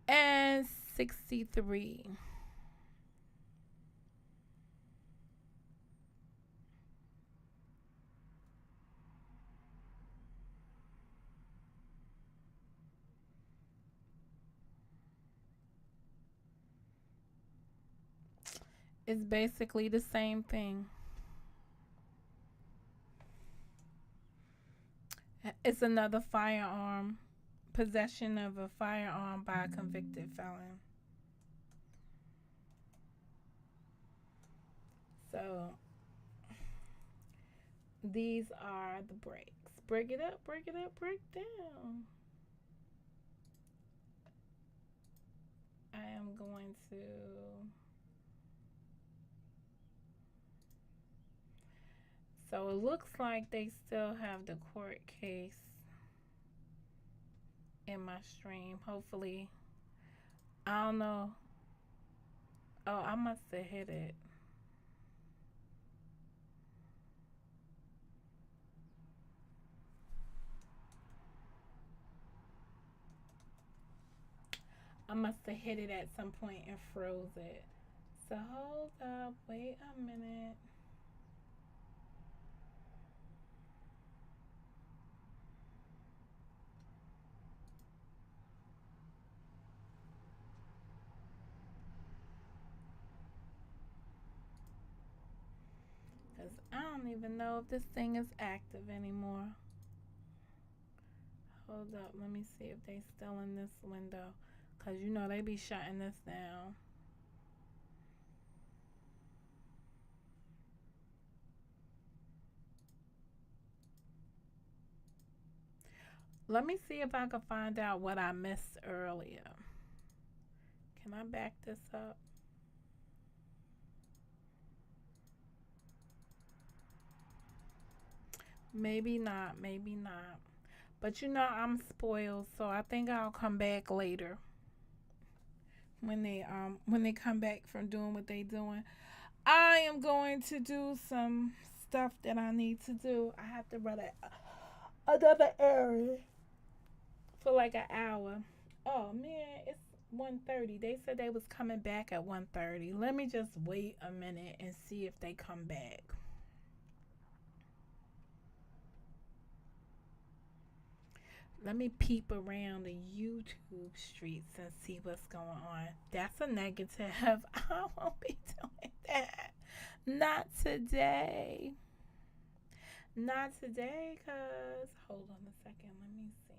And 63. It's basically the same thing. It's another firearm, possession of a firearm by a convicted felon. So these are the breaks. Break it up, break it up, break down. I am going to so it looks like they still have the court case in my stream. Hopefully. I don't know. Oh, I must have hit it. I must have hit it at some point and froze it. So hold up, wait a minute. Because I don't even know if this thing is active anymore. Hold up, let me see if they still in this window. Because you know they be shutting this down. Let me see if I can find out what I missed earlier. Can I back this up? Maybe not, maybe not. But you know I'm spoiled, so I think I'll come back later. When they come back from doing what they doing. I am going to do some stuff that I need to do. I have to run another errand for like an hour. Oh man, it's 1:30. They said they was coming back at 1:30. Let me just wait a minute and see if they come back. Let me peep around the YouTube streets and see what's going on. That's a negative. I won't be doing that. Not today. Not today, cause hold on a second. Let me see.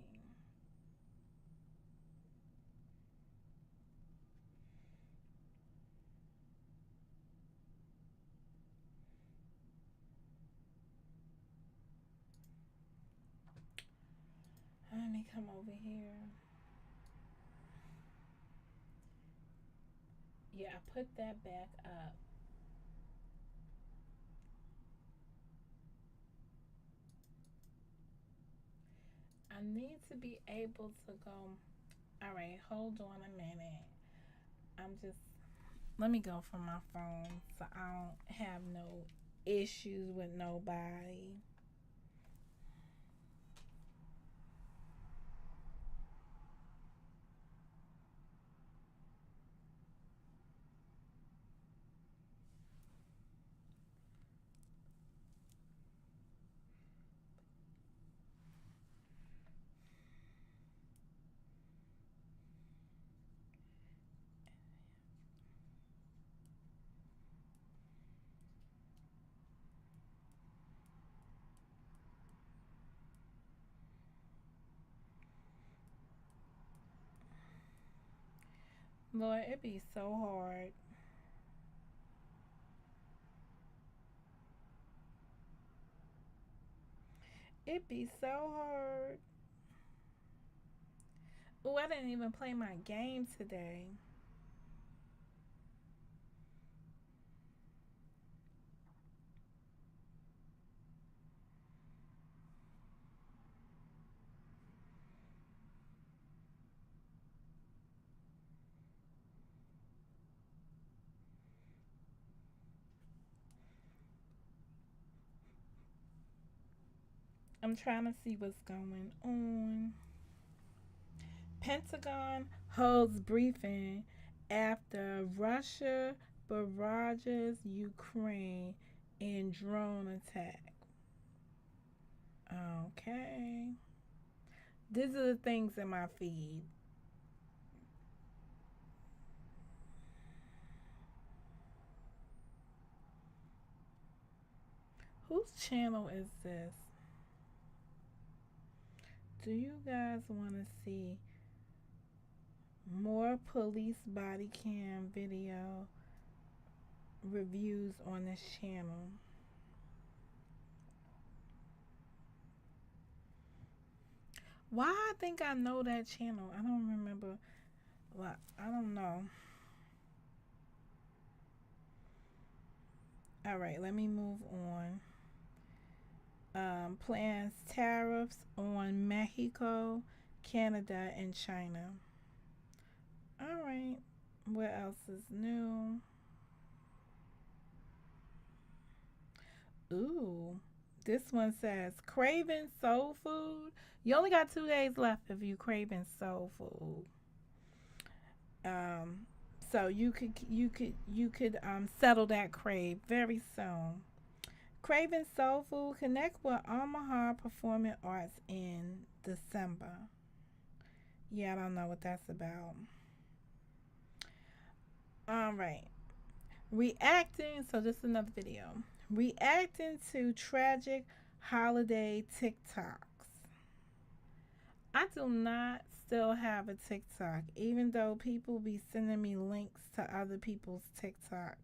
Let me come over here. Yeah, I put that back up. I need to be able to go. All right, hold on a minute. Let me go from my phone so I don't have no issues with nobody. Lord, it be so hard. It be so hard. Oh, I didn't even play my game today. I'm trying to see what's going on. Pentagon holds briefing after Russia barrages Ukraine in drone attack. Okay. These are the things in my feed. Whose channel is this? Do you guys want to see more police body cam video reviews on this channel? Why I think I know that channel. I don't remember. Well, I don't know. All right, let me move on. Plans tariffs on Mexico, Canada, and China. All right, what else is new? Ooh, this one says craving soul food. You only got 2 days left if you craving soul food. So you could settle that crave very soon. Craving Soul Food, connect with Omaha Performing Arts in December. Yeah, I don't know what that's about. All right. Reacting, so this is another video. Reacting to tragic holiday TikToks. I do not still have a TikTok, even though people be sending me links to other people's TikToks.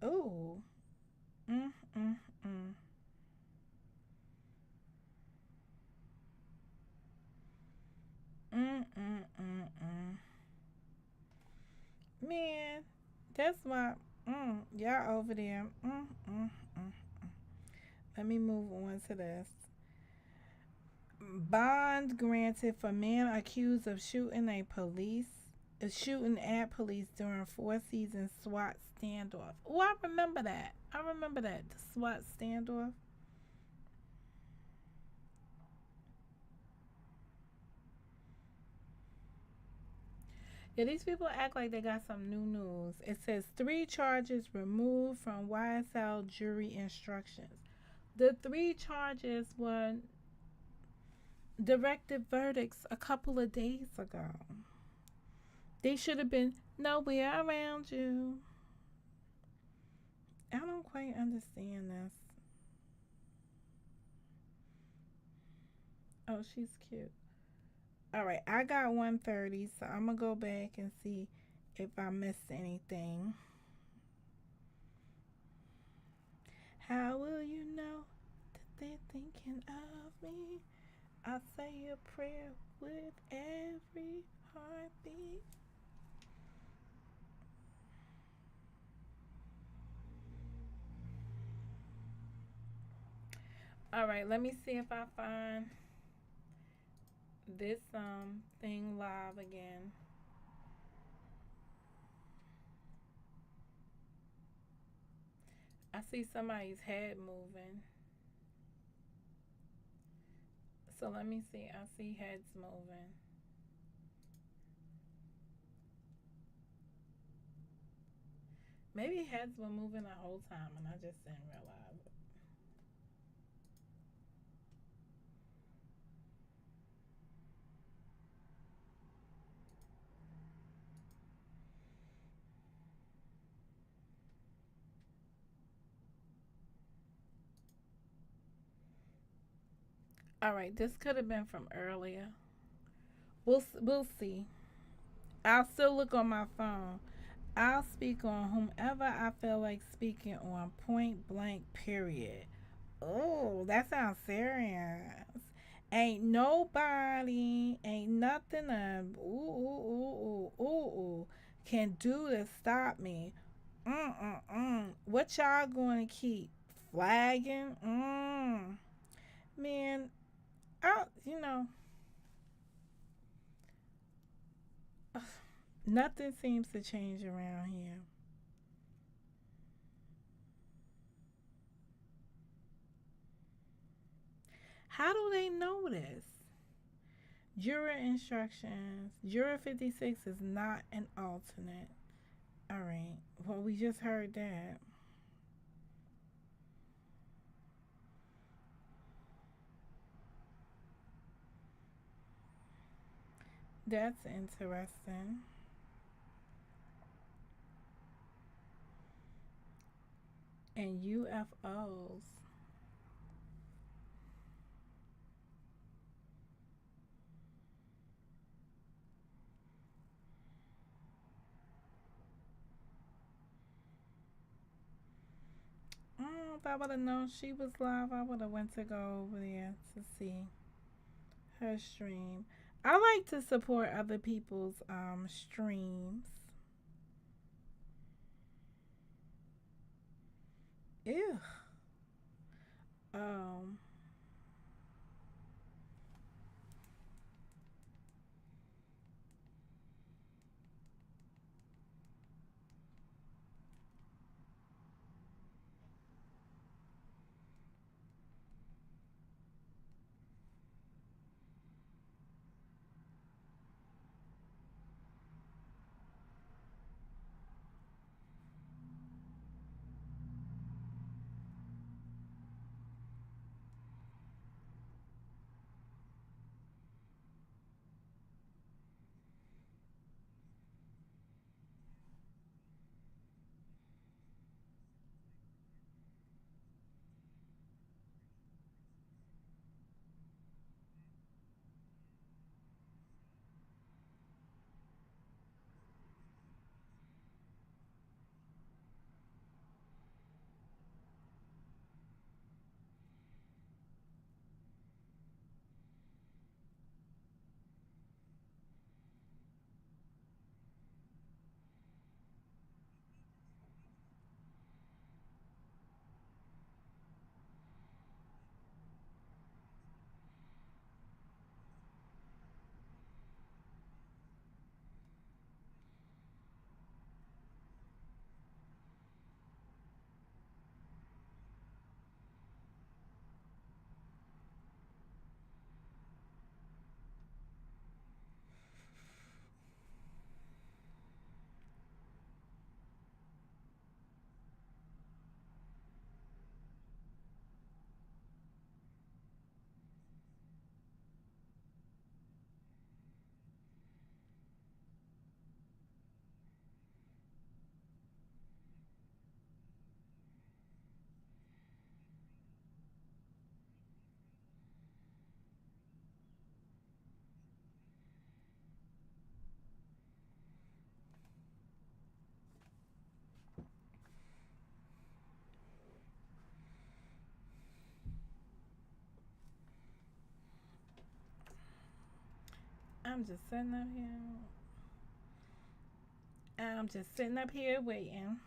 Ooh. Mm. Man, that's why. Y'all over there. Let me move on to this. Bond granted for man accused of shooting at police during Four Seasons SWAT standoff. Oh, I remember that. The SWAT standoff. Yeah, these people act like they got some new news. It says 3 charges removed from YSL jury instructions. The 3 charges were directed verdicts a couple of days ago. They should have been nowhere around you. I don't quite understand this. Oh, she's cute. All right, I got 130, so I'm going to go back and see if I missed anything. How will you know that they're thinking of me? I say a prayer with every heartbeat. All right, let me see if I find this thing live again. I see somebody's head moving. So let me see. I see heads moving. Maybe heads were moving the whole time and I just didn't realize it. All right, this could have been from earlier. We'll see. I'll still look on my phone. I'll speak on whomever I feel like speaking on, point blank, period. Oh, that sounds serious. Ain't nobody, ain't nothing can do to stop me. What y'all gonna keep flagging? Man, nothing seems to change around here. How do they know this? Juror instructions. Juror 56 is not an alternate. All right. Well, we just heard that. That's interesting. And UFOs. If I would have known she was live, I would have went to go over there to see her stream. I like to support other people's streams. Ew. Um. I'm just sitting up here. I'm just sitting up here waiting.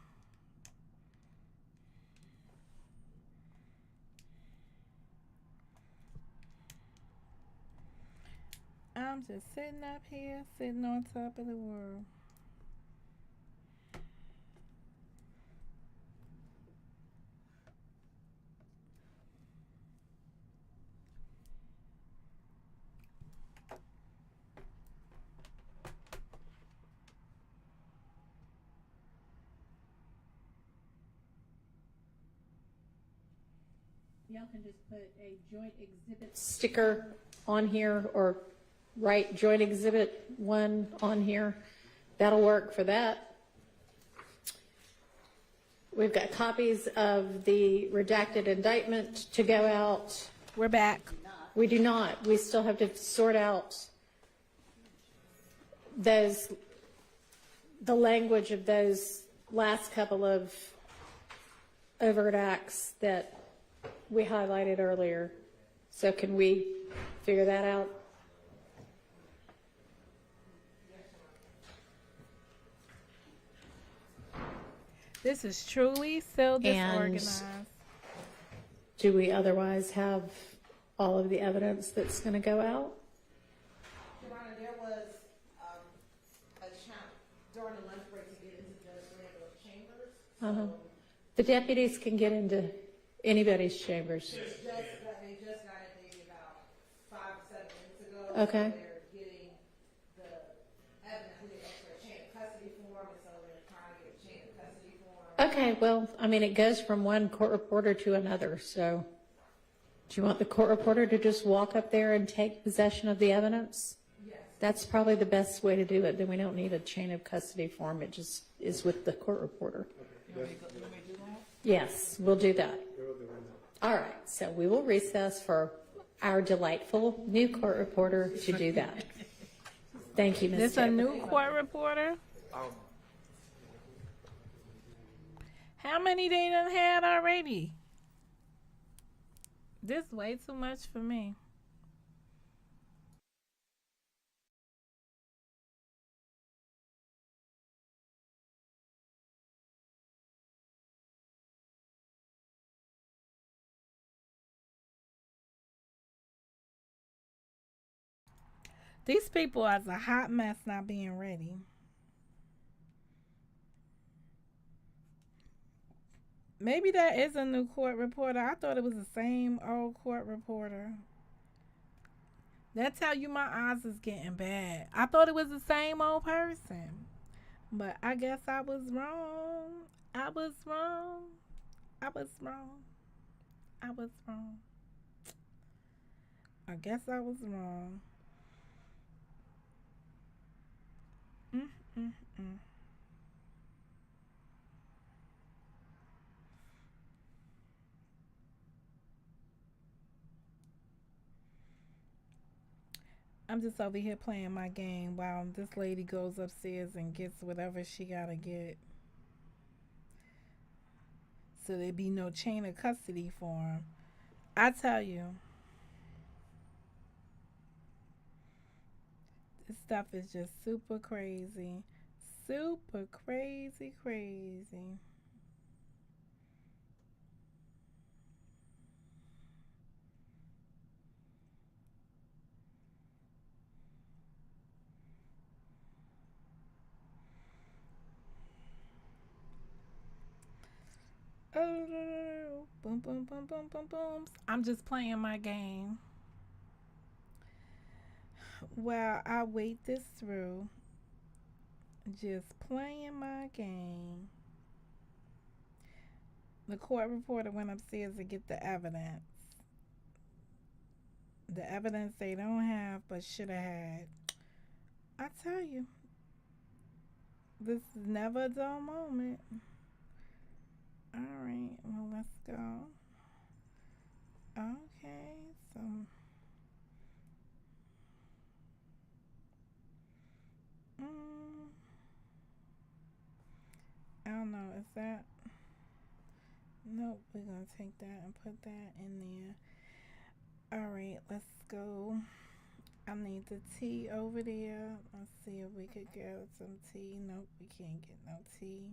I'm just sitting up here, sitting on top of the world. Y'all can just put a joint exhibit sticker on here or write joint exhibit 1 on here. That'll work for that. We've got copies of the redacted indictment to go out. We're back. We do not. We still have to sort out the language of those last couple of overt acts that we highlighted earlier. So can we figure that out? This is truly so disorganized. Do we otherwise have all of the evidence that's going to go out? Your Honor, there was a challenge during the lunch break to get into Judge Randall's chambers. So The deputies can get into anybody's chambers. they just got it maybe about Okay. They're getting the evidence, we didn't ask for a chain of custody form, and so they're trying to get a chain of custody form. Okay, well, I mean, it goes from one court reporter to another, so do you want the court reporter to just walk up there and take possession of the evidence? Yes. That's probably the best way to do it. Then we don't need a chain of custody form. It just is with the court reporter. Yes, we'll do that. All right, so we will recess for our delightful new court reporter to do that. Thank you, Ms. This a Taylor. new court reporter? How many they done had already? This way too much for me. These people are a hot mess not being ready. Maybe that is a new court reporter. I thought it was the same old court reporter. That's how you my eyes is getting bad. I thought it was the same old person. But I guess I was wrong. I was wrong. I was wrong. I was wrong. I guess I was wrong. Mm. I'm just over here playing my game while this lady goes upstairs and gets whatever she gotta get. So there be no chain of custody for him. I tell you, this stuff is just super crazy. Super crazy, crazy. Oh, boom, boom, boom, boom, boom, boom. I'm just playing my game. While I wait this through, just playing my game. The court reporter went upstairs to get the evidence. The evidence they don't have but should have had. I tell you, this is never a dull moment. Alright, well, let's go. Okay, so. I don't know, is that. Nope, we're gonna take that and put that in there. Alright, let's go. I need the tea over there. Let's see if we could get some tea. Nope, we can't get no tea.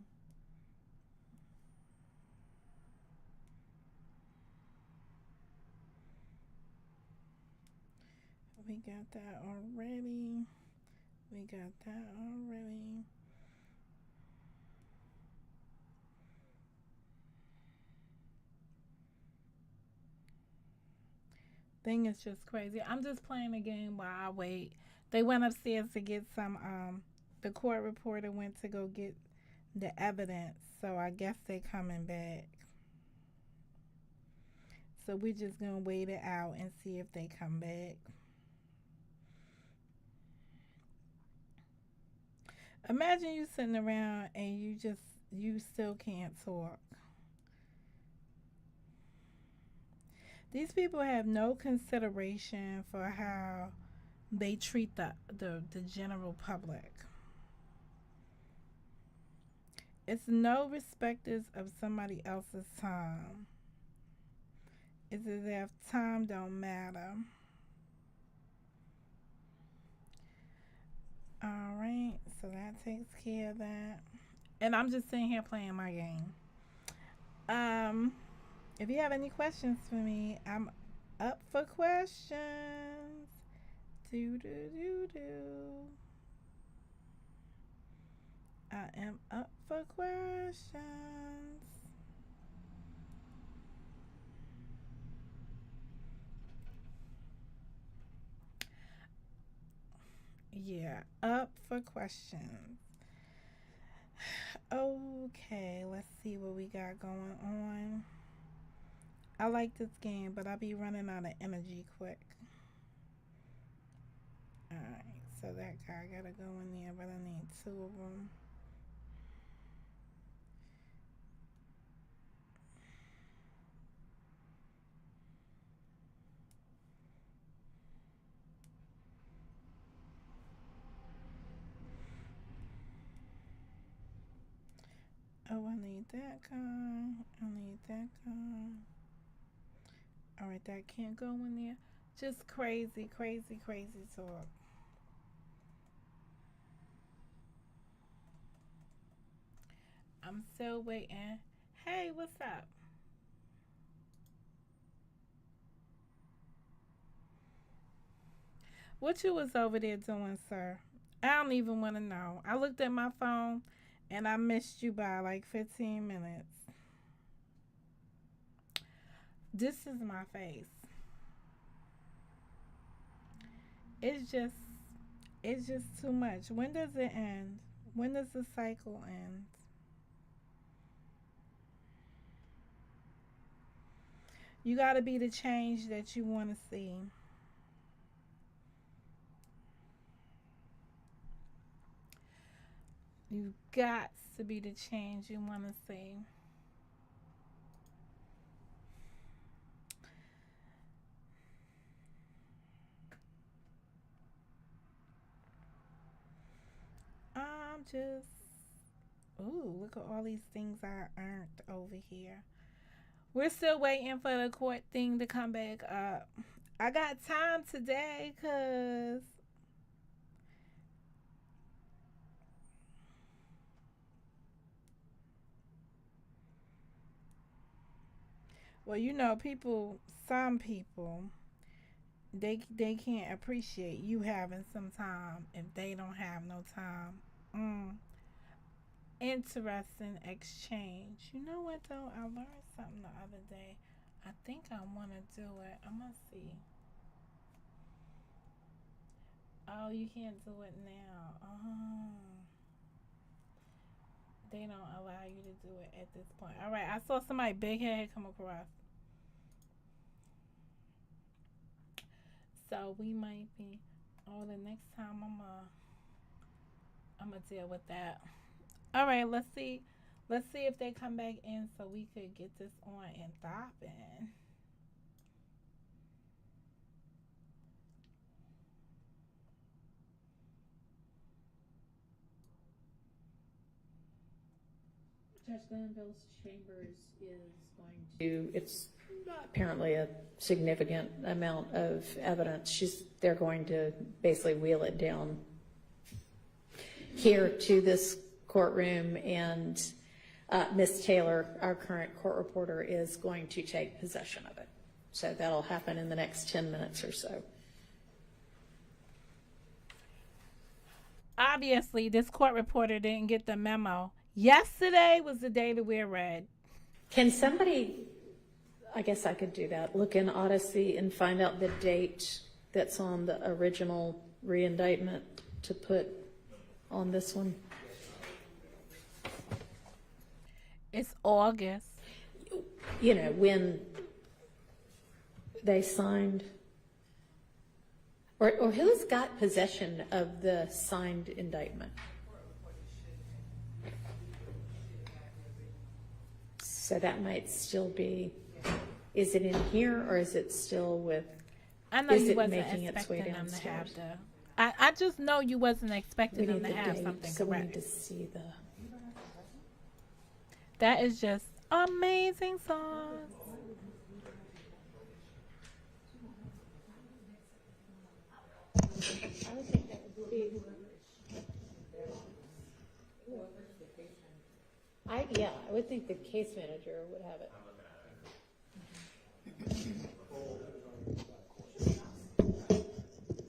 We got that already. We got that already. Thing is just crazy. I'm just playing a game while I wait. They went upstairs to get some the court reporter went to go get the evidence, so I guess they coming back. So we're just gonna wait it out and see if they come back. Imagine you sitting around and you still can't talk. These people have no consideration for how they treat the general public. It's no respecters of somebody else's time. It's as if time don't matter. Alright, so that takes care of that. And I'm just sitting here playing my game. If you have any questions for me, I'm up for questions. Do. I am up for questions. for questions. Okay, let's see what we got going on. I like this game, but I'll be running out of energy quick. Alright, so that guy gotta go in there, but I need 2 of them. Oh, I need that guy. I need that guy. Alright, that can't go in there. Just crazy, crazy, crazy talk. I'm still waiting. Hey, what's up? What you was over there doing, sir? I don't even want to know. I looked at my phone and I missed you by like 15 minutes. This is my face. It's just too much. When does it end? When does the cycle end? You got to be the change that you want to see. You got to be the change you want to see. I'm just, ooh, look at all these things I earned over here. We're still waiting for the court thing to come back up. I got time today because well, you know, some people, they can't appreciate you having some time if they don't have no time. Interesting exchange. You know what though? I learned something the other day. I think I want to do it. I'm gonna see. Oh, you can't do it now. Oh, they don't allow you to do it at this point. All right, I saw somebody big head come across. So we might be. Oh, the next time I'm gonna deal with that. All right, let's see. Let's see if they come back in so we could get this on and stopping. Judge Glanville's chambers is going to, it's apparently a significant amount of evidence. They're going to basically wheel it down here to this courtroom, and Ms. Taylor, our current court reporter, is going to take possession of it. So that'll happen in the next 10 minutes or so. Obviously, this court reporter didn't get the memo. Yesterday was the day that we're read. Can somebody, I guess I could do that, look in Odyssey and find out the date that's on the original reindictment to put on this one? It's August. You know, when they signed, or who's got possession of the signed indictment? So that might still be, is it in here or is it still with, I know is you it wasn't making its way expecting them to have downstairs? I just know you wasn't We expecting them need to the have date, something so we correct. need to see the, That is just amazing sauce. I would think that would be. I would think the case manager would have it.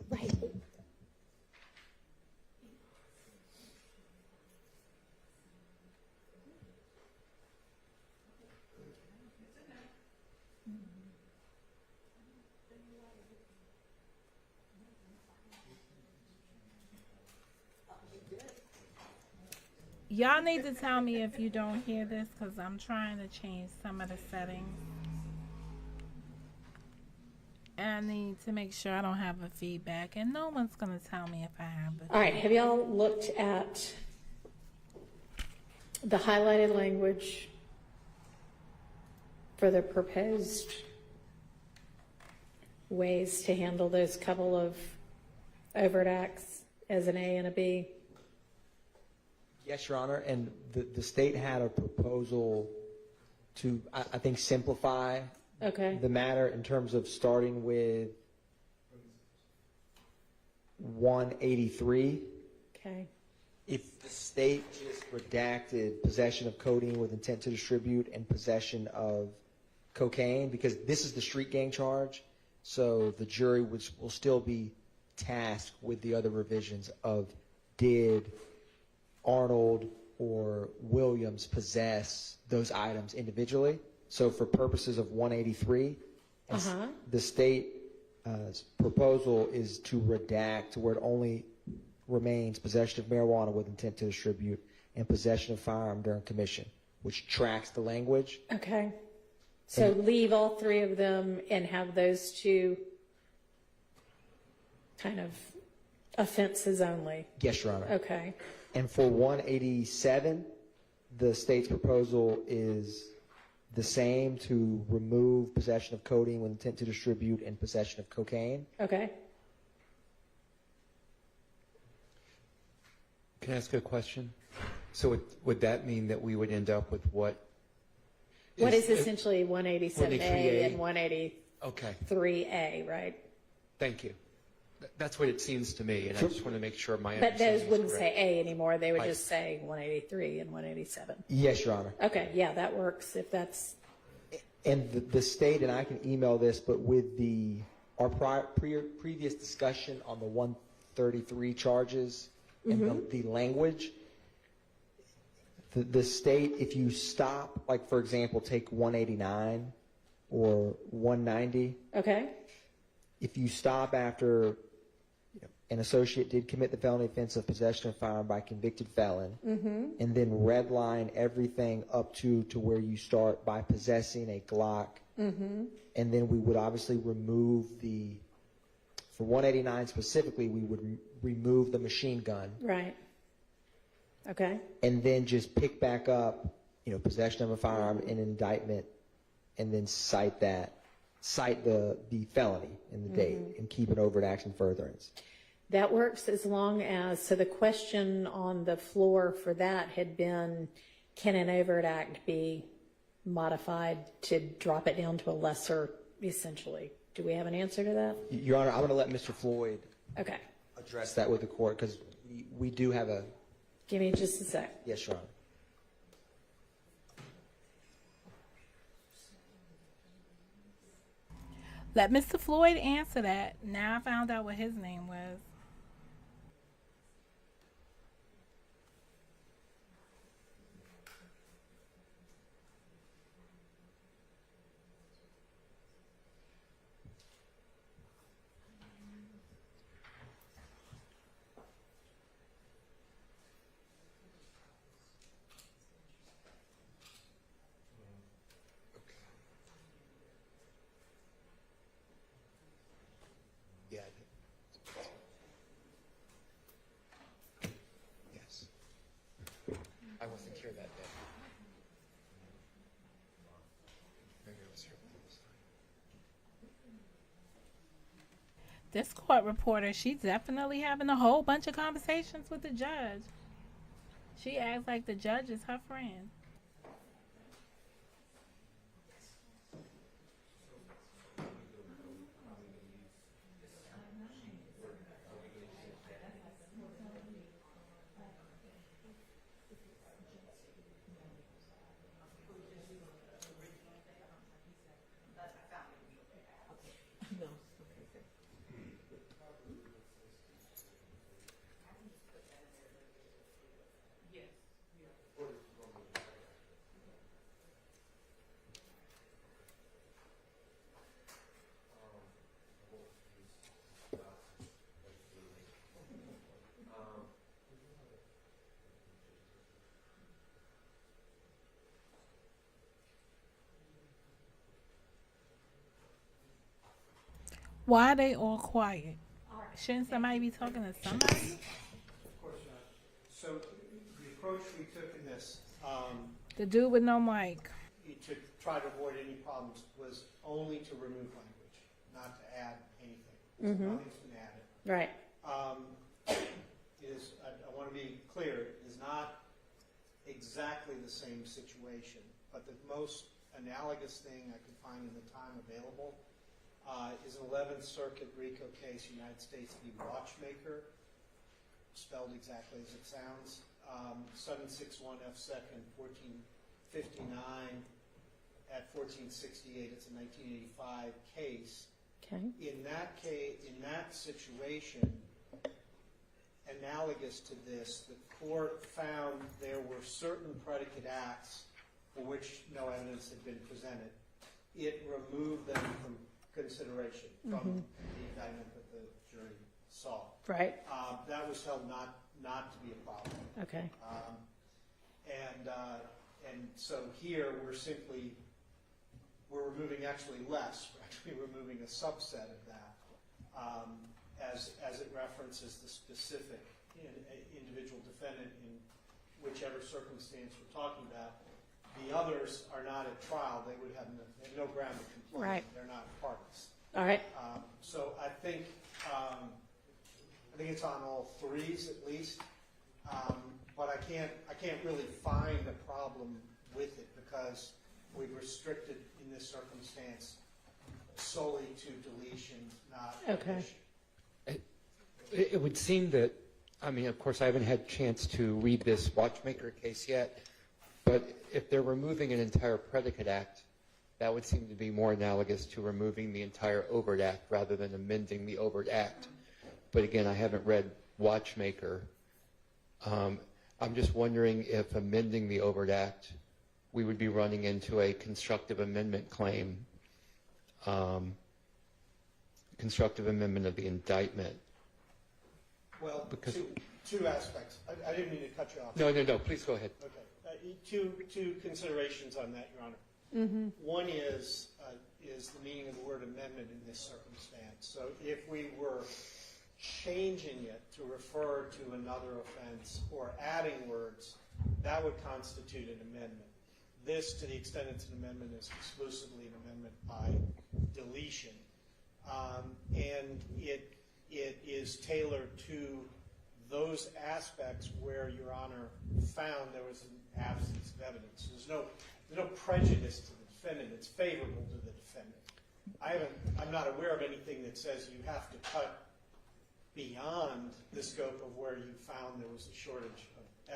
Right. Y'all need to tell me if you don't hear this, because I'm trying to change some of the settings. And I need to make sure I don't have a feedback, and no one's going to tell me if I have a All right, have y'all looked at the highlighted language for the proposed ways to handle those couple of overt acts as an A and a B? Yes, Your Honor, and the state had a proposal to, I think, simplify Okay, the matter in terms of starting with 183. okay, If the state just redacted possession of codeine with intent to distribute and possession of cocaine, because this is the street gang charge, so the jury will still be tasked with the other revisions of did Arnold or Williams possess those items individually. So for purposes of 183, the state proposal is to redact to where it only remains possession of marijuana with intent to distribute and possession of firearm during commission, which tracks the language. okay. So leave all three of them and have those two kind of offenses only. Yes, Your Honor. Okay, And for 187, the state's proposal is the same, to remove possession of codeine with intent to distribute and possession of cocaine. okay. Can I ask a question? So would that mean that we would end up with what? What is essentially 187A 183A? and 183A, Okay, right? thank you. That's what it seems to me, and I just want to make sure my But understanding those is wouldn't correct. say A anymore, they would Right. just say 183 and 187. Yes, Your Honor. Okay, yeah, that works if that's, And the state, and I can email this, but with our previous discussion on the 133 charges and the language, the state, if you stop, like for example, take 189 or 190, okay, if you stop after an associate did commit the felony offense of possession of firearm by convicted felon, and then redline everything up to where you start by possessing a Glock, and then we would obviously remove for 189 specifically, we would remove the machine gun, right. Okay, and then just pick back up, possession of a firearm in indictment, and then cite the felony in the date, and keep an overt action furtherance. that works as long as, so the question on the floor for that had been, can an overt act be modified to drop it down to a lesser, essentially? Do we have an answer to that? Your Honor, I'm going to let Mr. Floyd Okay, address that with the court, because we do have a, give me just a sec. yes, Your Honor. Let Mr. Floyd answer that. Now I found out what his name was. Yeah. Yes. I wasn't here that day. Maybe I was here this time. This court reporter, she's definitely having a whole bunch of conversations with the judge. She acts like the judge is her friend. Why are they all quiet? Shouldn't somebody be talking to somebody? Of course not. So the approach we took in this, The dude with no mic. to try to avoid any problems, was only to remove language, not to add anything. So nothing's been added. Right. I want to be clear, it is not exactly the same situation, but the most analogous thing I could find in the time available is an 11th Circuit RICO case, United States v. Watchmaker, spelled exactly as it sounds, 761 F. 2nd, 1459 at 1468. It's a 1985 case. Okay. In that situation, analogous to this, the court found there were certain predicate acts for which no evidence had been presented. It removed them from consideration from the indictment that the jury saw. Right. That was held not to be a problem. Okay. And so here we're removing actually less. We're actually removing a subset of that as it references the specific individual defendant in whichever circumstance we're talking about. The others are not at trial. They would have no ground to complain. Right. They're not parties. All right. So I think it's on all threes at least, but I can't really find a problem with it because we've restricted in this circumstance solely to deletion, not Okay. addition. It would seem that, I mean, of course, I haven't had a chance to read this Watchmaker case yet, but if they're removing an entire predicate act, that would seem to be more analogous to removing the entire overt act rather than amending the overt act. But again, I haven't read Watchmaker. I'm just wondering if amending the overt act, we would be running into a constructive amendment claim, constructive amendment of the indictment. Well, Because- two aspects. I didn't mean to cut you off. No, please go ahead. Okay. Two considerations on that, Your Honor. One is the meaning of the word amendment in this circumstance. So if we were changing it to refer to another offense or adding words, that would constitute an amendment. This, to the extent it's an amendment, is exclusively an amendment by deletion. And it is tailored to those aspects where Your Honor found there was an absence of evidence. There's no prejudice to the defendant. It's favorable to the defendant. I'm not aware of anything that says you have to cut beyond the scope of where you found there was a shortage of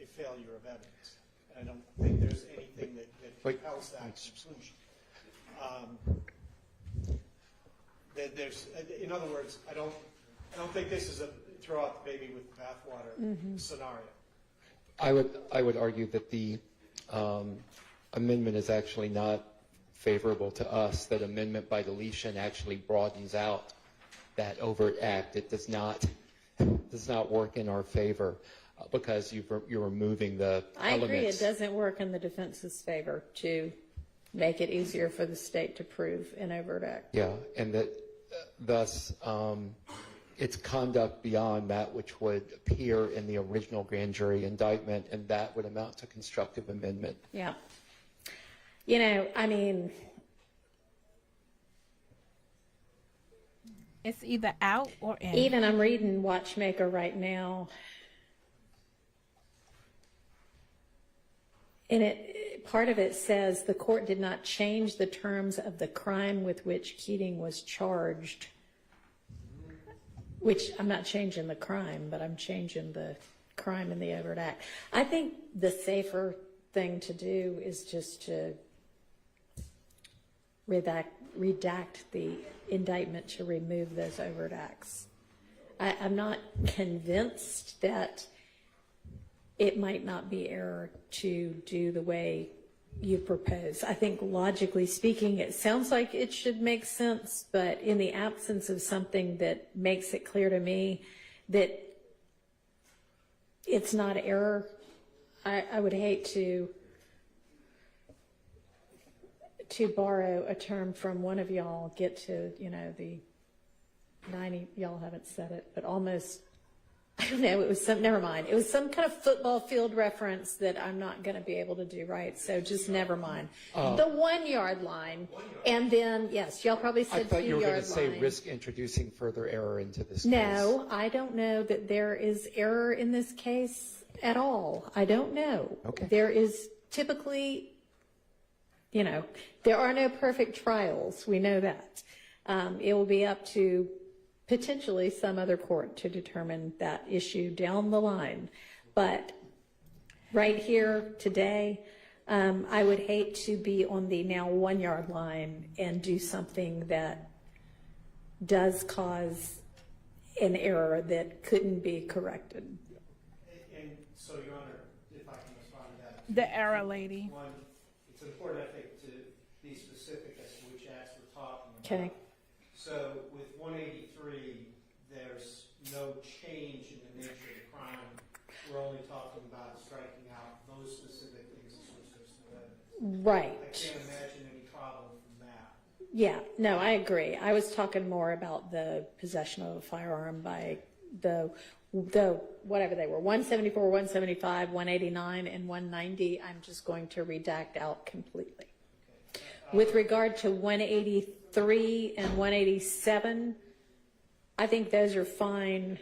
a failure of evidence. And I don't think there's anything that compels that conclusion. In other words, I don't think this is a throw out the baby with the bathwater scenario. I would argue that the amendment is actually not favorable to us. That amendment by deletion actually broadens out that overt act. It does not work in our favor because you're removing the I elements. agree. It doesn't work in the defense's favor to make it easier for the state to prove an overt act. Yeah, and that thus it's conduct beyond that which would appear in the original grand jury indictment, and that would amount to constructive amendment. Yeah. You know, I mean, It's either out or in. even I'm reading Watchmaker right now, and part of it says the court did not change the terms of the crime with which Keating was charged, which I'm not changing the crime, but I'm changing the crime in the overt act. I think the safer thing to do is just to redact the indictment to remove those overt acts. I'm not convinced that it might not be error to do the way you propose. I think logically speaking, it sounds like it should make sense, but in the absence of something that makes it clear to me that it's not error, I would hate to borrow a term from one of y'all, get to, the y'all haven't said it, but almost, I don't know, it was some, never mind. It was some kind of football field reference that I'm not going to be able to do right, so just never mind. The 1 yard line, and then, yes, y'all probably I said 2 thought you were going yard to say line. risk introducing further error into this case. No, I don't know that there is error in this case at all. I don't know. Okay. There is typically, there are no perfect trials. We know that. It will be up to potentially some other court to determine that issue down the line. But right here today, I would hate to be on the now 1 yard line and do something that does cause an error that couldn't be corrected. And so, Your Honor, if I can respond to that. The error lady. One, it's important, I think, to be specific as to which acts we're talking about. Okay. So with 183, there's no change in the nature of the crime. We're only talking about striking out those specific things as which there's no evidence. Right. I can't imagine any problem from that. Yeah, no, I agree. I was talking more about the possession of a firearm by the whatever they were, 174, 175, 189, and 190. I'm just going to redact out completely. With regard to 183 and 187, I think those are fine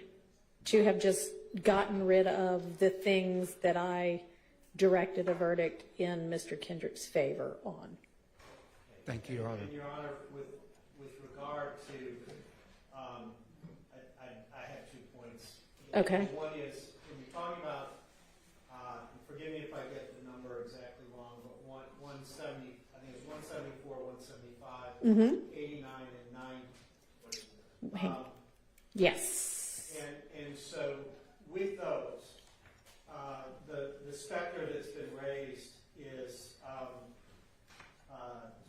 to have just gotten rid of the things that I directed a verdict in Mr. Kendrick's favor on. Thank you, Your Honor. And Your Honor, with regard to, I have 2 points. Okay. One is, when you're talking about, and forgive me if I get the number exactly wrong, but 170, I think it's 174, 175, 89, and 90. Yes. And so with those, the specter that's been raised is,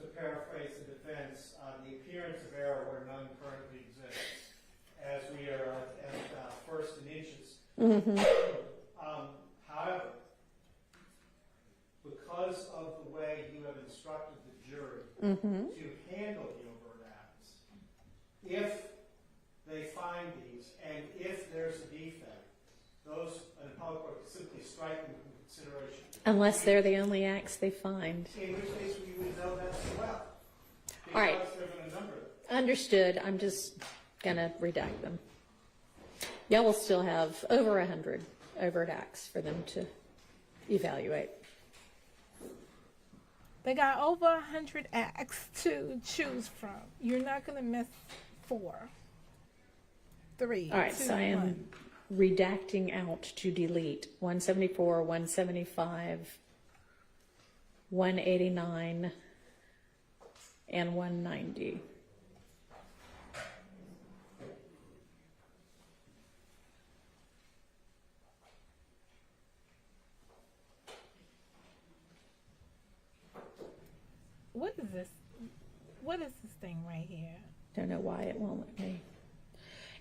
to paraphrase the defense, the appearance of error where none currently exists, as we are at first in inches. However, because of the way you have instructed the jury to handle the overt acts, if they find these, and if there's a defect, those, an appellate court can simply strike them from consideration. Unless they're the only acts they find. In which case we would know that as well. All right. Because they're going to number them. Understood. I'm just going to redact them. Y'all will still have over 100 overt acts for them to evaluate. They got over 100 acts to choose from. You're not going to miss 4, 3, All right, 2, so I am 1. redacting out to delete 174, 175, 189, and 190. What is this? What is this thing right here? Don't know why it won't let me.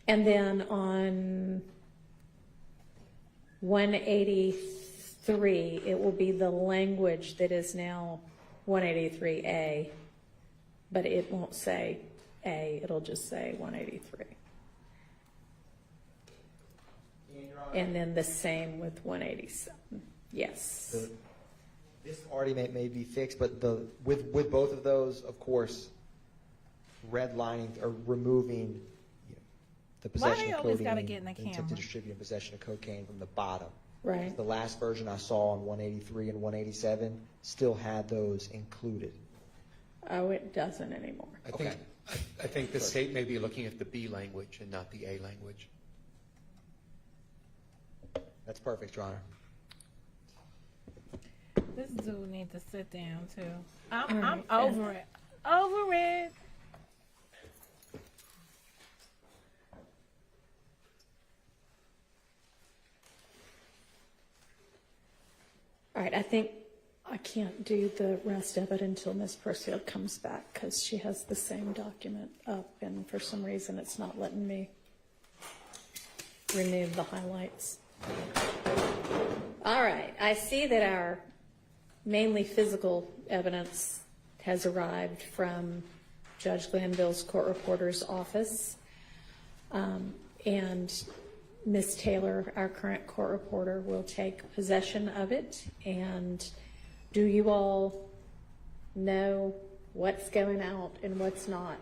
And then on 183, it will be the language that is now 183A, but it won't say A, it'll just say 183. And then the same with 187. Yes. This argument may be fixed, but with both of those, of course, redlining or removing the Why possession they of always codeine, gotta get in the intent camera? to distribute and possession of cocaine from the bottom. Right. The last version I saw on 183 and 187 still had those included. Oh, it doesn't anymore. I think the state may be looking at the B language and not the A language. That's perfect, Your Honor. This dude needs to sit down too. All I'm right, over it. Over it. All right, I think I can't do the rest of it until Ms. Persefield comes back because she has the same document up and for some reason it's not letting me remove the highlights. All right, I see that our mainly physical evidence has arrived from Judge Glanville's court reporter's office. And Ms. Taylor, our current court reporter, will take possession of it. And do you all know what's going out and what's not?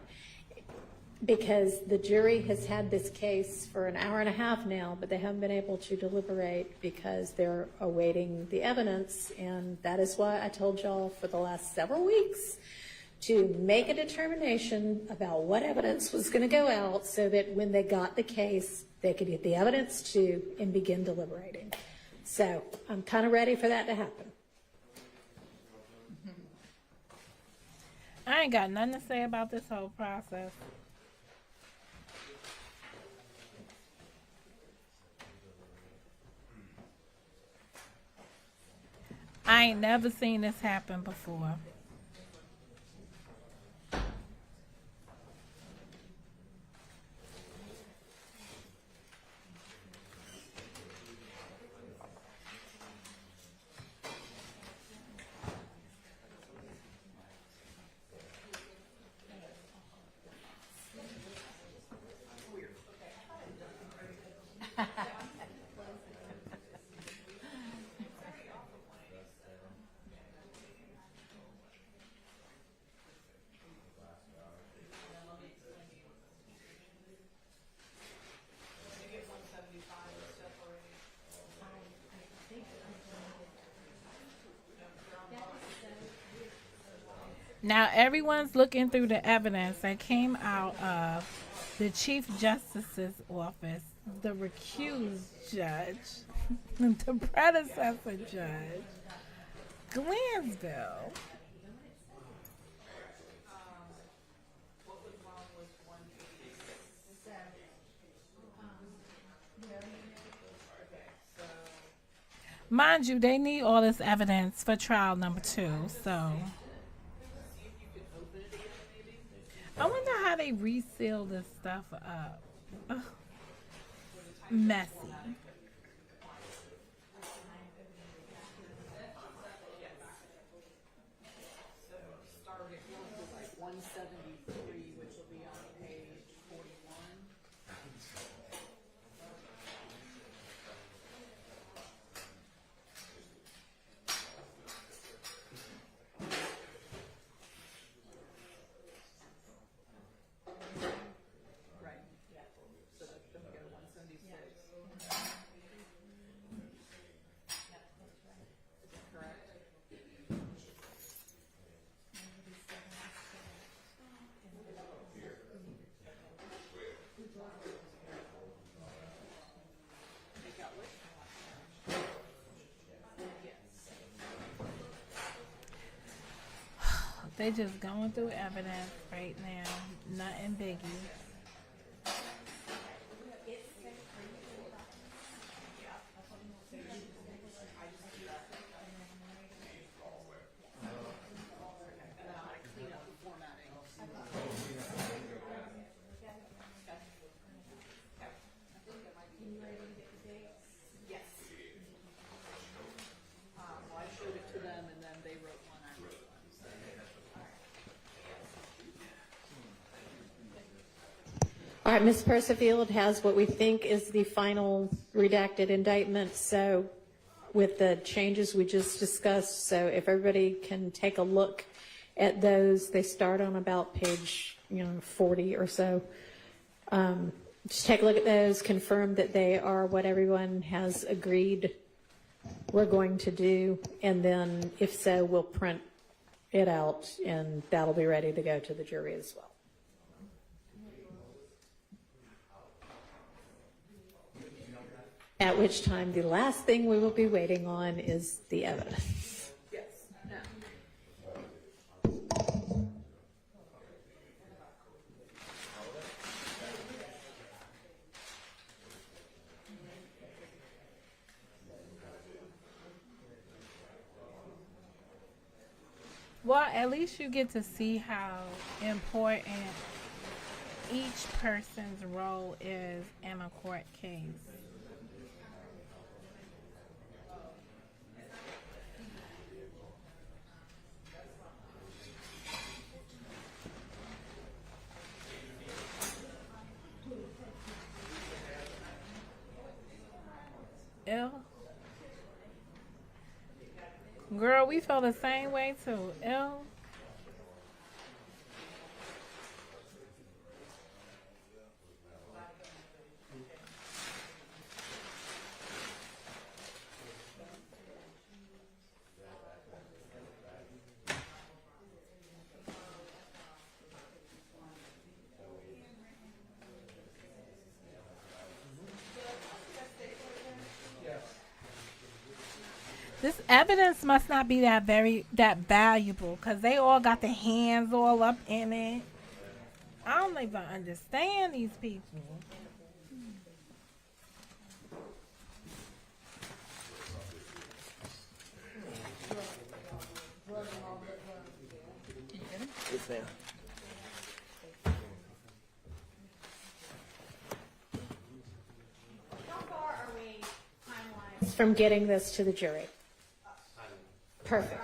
Because the jury has had this case for an hour and a half now, but they haven't been able to deliberate because they're awaiting the evidence. And that is why I told y'all for the last several weeks to make a determination about what evidence was going to go out so that when they got the case, they could get the evidence too and begin deliberating. So I'm kind of ready for that to happen. I ain't got nothing to say about this whole process. I ain't never seen this happen before. Now everyone's looking through the evidence that came out of the Chief Justice's office, the recused judge, the predecessor judge, Glansville. Mind you, they need all this evidence for trial number 2, so. I wonder how they reseal this stuff up. Ugh. Messy. They just going through evidence right now. Nothing biggie. All right, Ms. Percifield has what we think is the final redacted indictment. So with the changes we just discussed, so if everybody can take a look at those, they start on about page 40 or so. Just take a look at those, confirm that they are what everyone has agreed we're going to do, and then if so, we'll print it out, and that'll be ready to go to the jury as well. At which time, the last thing we will be waiting on is the evidence. Yes. Well, at least you get to see how important each person's role is in a court case. Girl, we feel the same way too. Ew. This evidence must not be that valuable because they all got their hands all up in it. I don't even understand these people. Yes, ma'am. How far are we time-wise from getting this to the jury? Perfect.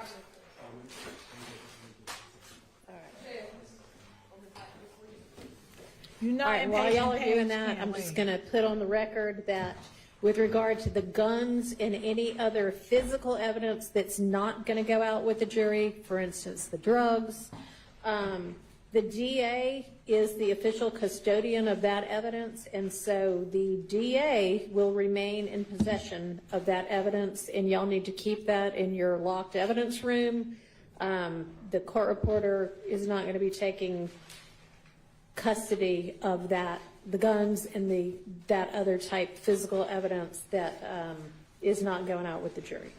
You know, All right, while y'all are doing that, I'm just going to put on the record that with regard to the guns and any other physical evidence that's not going to go out with the jury, for instance, the drugs, the DA is the official custodian of that evidence, and so the DA will remain in possession of that evidence, and y'all need to keep that in your locked evidence room. The court reporter is not going to be taking custody of that, the guns and that other type physical evidence that is not going out with the jury.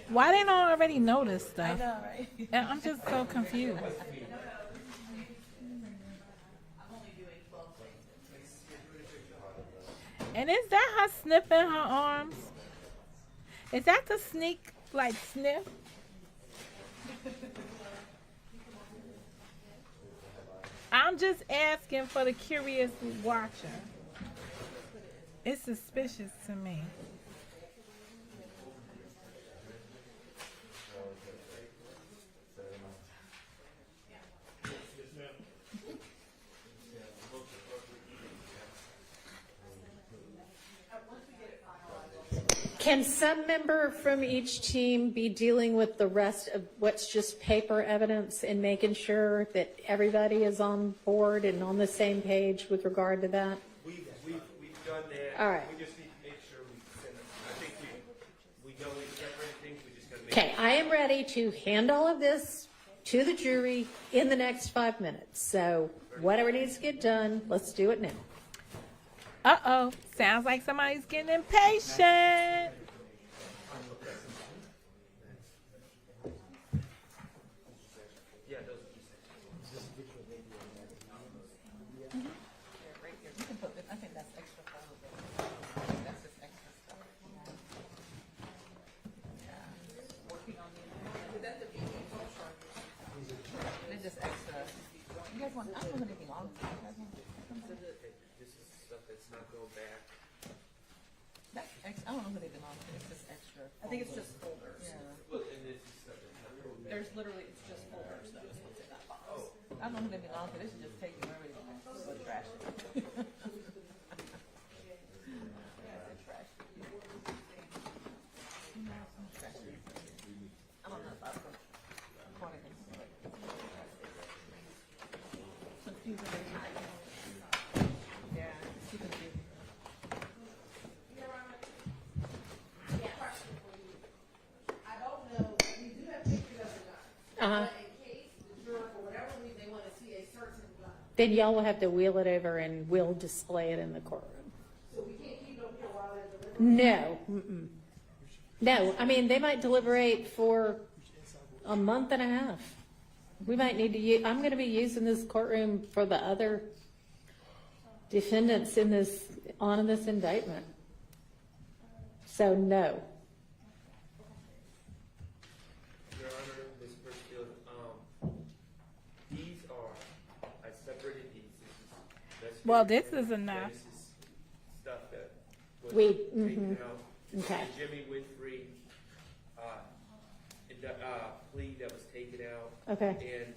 Why didn't I already know this stuff? I know, right? I'm just so confused. And is that her sniffing her arms? Is that the sneak, like, sniff? I'm just asking for the curious watcher. It's suspicious to me. Can some member from each team be dealing with the rest of what's just paper evidence and making sure that everybody is on board and on the same page with regard to that? We've done that. All right. We just need to make sure we send it. I think we know we separate things, we just gotta make Okay, I am ready to hand all of this to the jury in the next 5 minutes. So whatever needs to get done, let's do it now. Uh-oh. Sounds like somebody's getting impatient. This is stuff that's not going back. I don't know who they belong to. It's just extra. I think it's just folders. Yeah. Well, and this is stuff that's not going back. There's literally, it's just folders that is what's in that box. I don't know who they belong to. They should just take them everything. But trash it. Trash it. I don't know if I've recorded this. Yeah, she can do. I don't know, we do have pictures of the gun. Uh-huh. But in case the juror, for whatever reason, they want to see a certain gun. Then y'all will have to wheel it over and we'll display it in the courtroom. So we can't keep it up here while they're delivering. No. Mm-mm. No, I mean, they might deliberate for a month and a half. We might need to I'm going to be using this courtroom for the other defendants in this indictment. So, no. Your Honor, Ms. Birchfield, these are, I separated these. Well, this is enough. This is stuff that was We- taken out. This is Okay. the Jimmy Winfrey, plea that was taken out. Okay. And,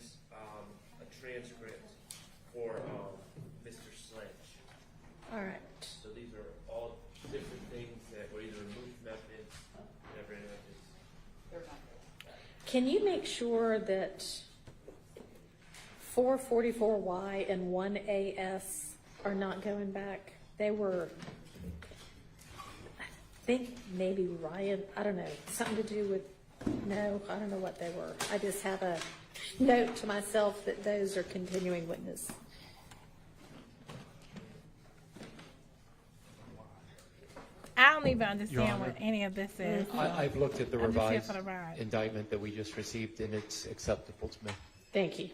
a transcript for, Mr. Sledge. All right. So these are all Can you make sure that 444Y and 1AS are not going back? They were, I think maybe Ryan, I don't know, something to do with, no, I don't know what they were. I just have a note to myself that those are continuing witness. I don't even understand what any of this is. I've looked at the I'm just here revised for the ride. indictment that we just received, and it's acceptable to me. Thank you.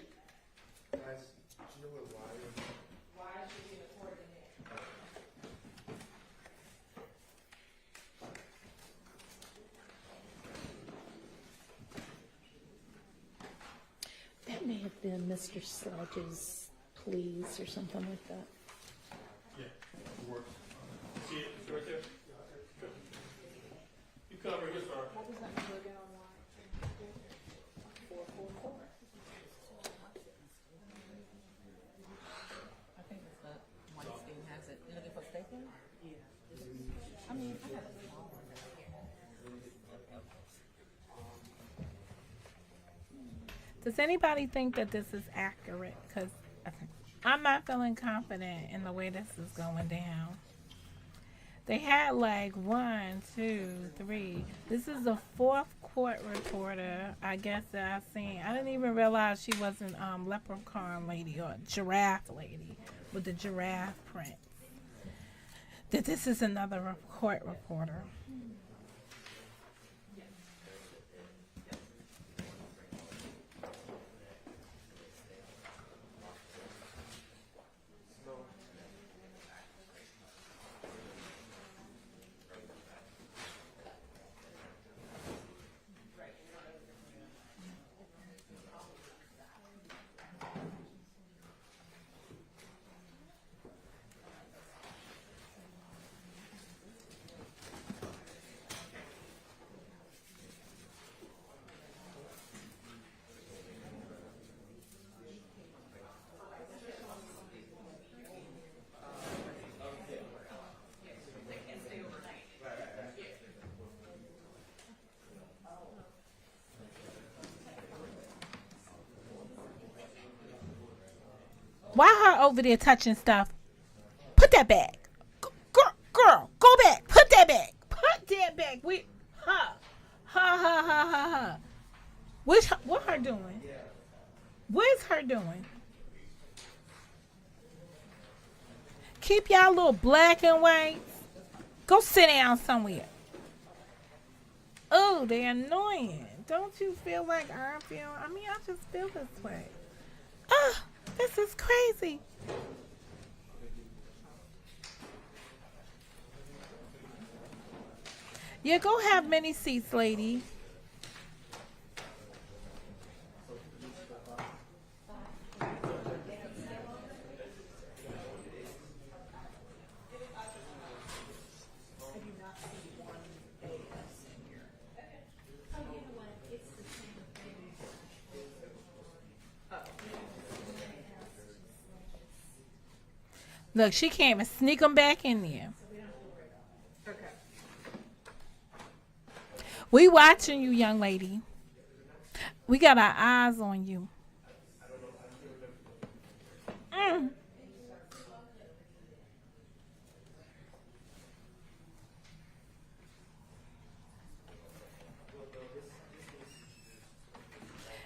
That may have been Mr. Sledge's pleas or something like that. Yeah, it works. See it, it's right there? Good. You cover it, sorry. I think it's the Weinstein has it. You looking for stapler? Yeah. I mean, I have a small one. Does anybody think that this is accurate? Because I'm not feeling confident in the way this is going down. They had like 1, 2, 3. This is the 4th court reporter, I guess, that I've seen. I didn't even realize she wasn't leprechaun lady or giraffe lady with the giraffe print. That this is another court reporter. Why her over there touching stuff? Put that back. Girl, go back. Put that back. Put that back. Ha. What her doing? What's her doing? Keep y'all little black and whites. Go sit down somewhere. Oh, they're annoying. Don't you feel like I feel? I mean, I just feel this way. Ah. This is crazy. Yeah, go have many seats, lady. Look, she can't even sneak them back in there. Okay. We watching you, young lady. We got our eyes on you.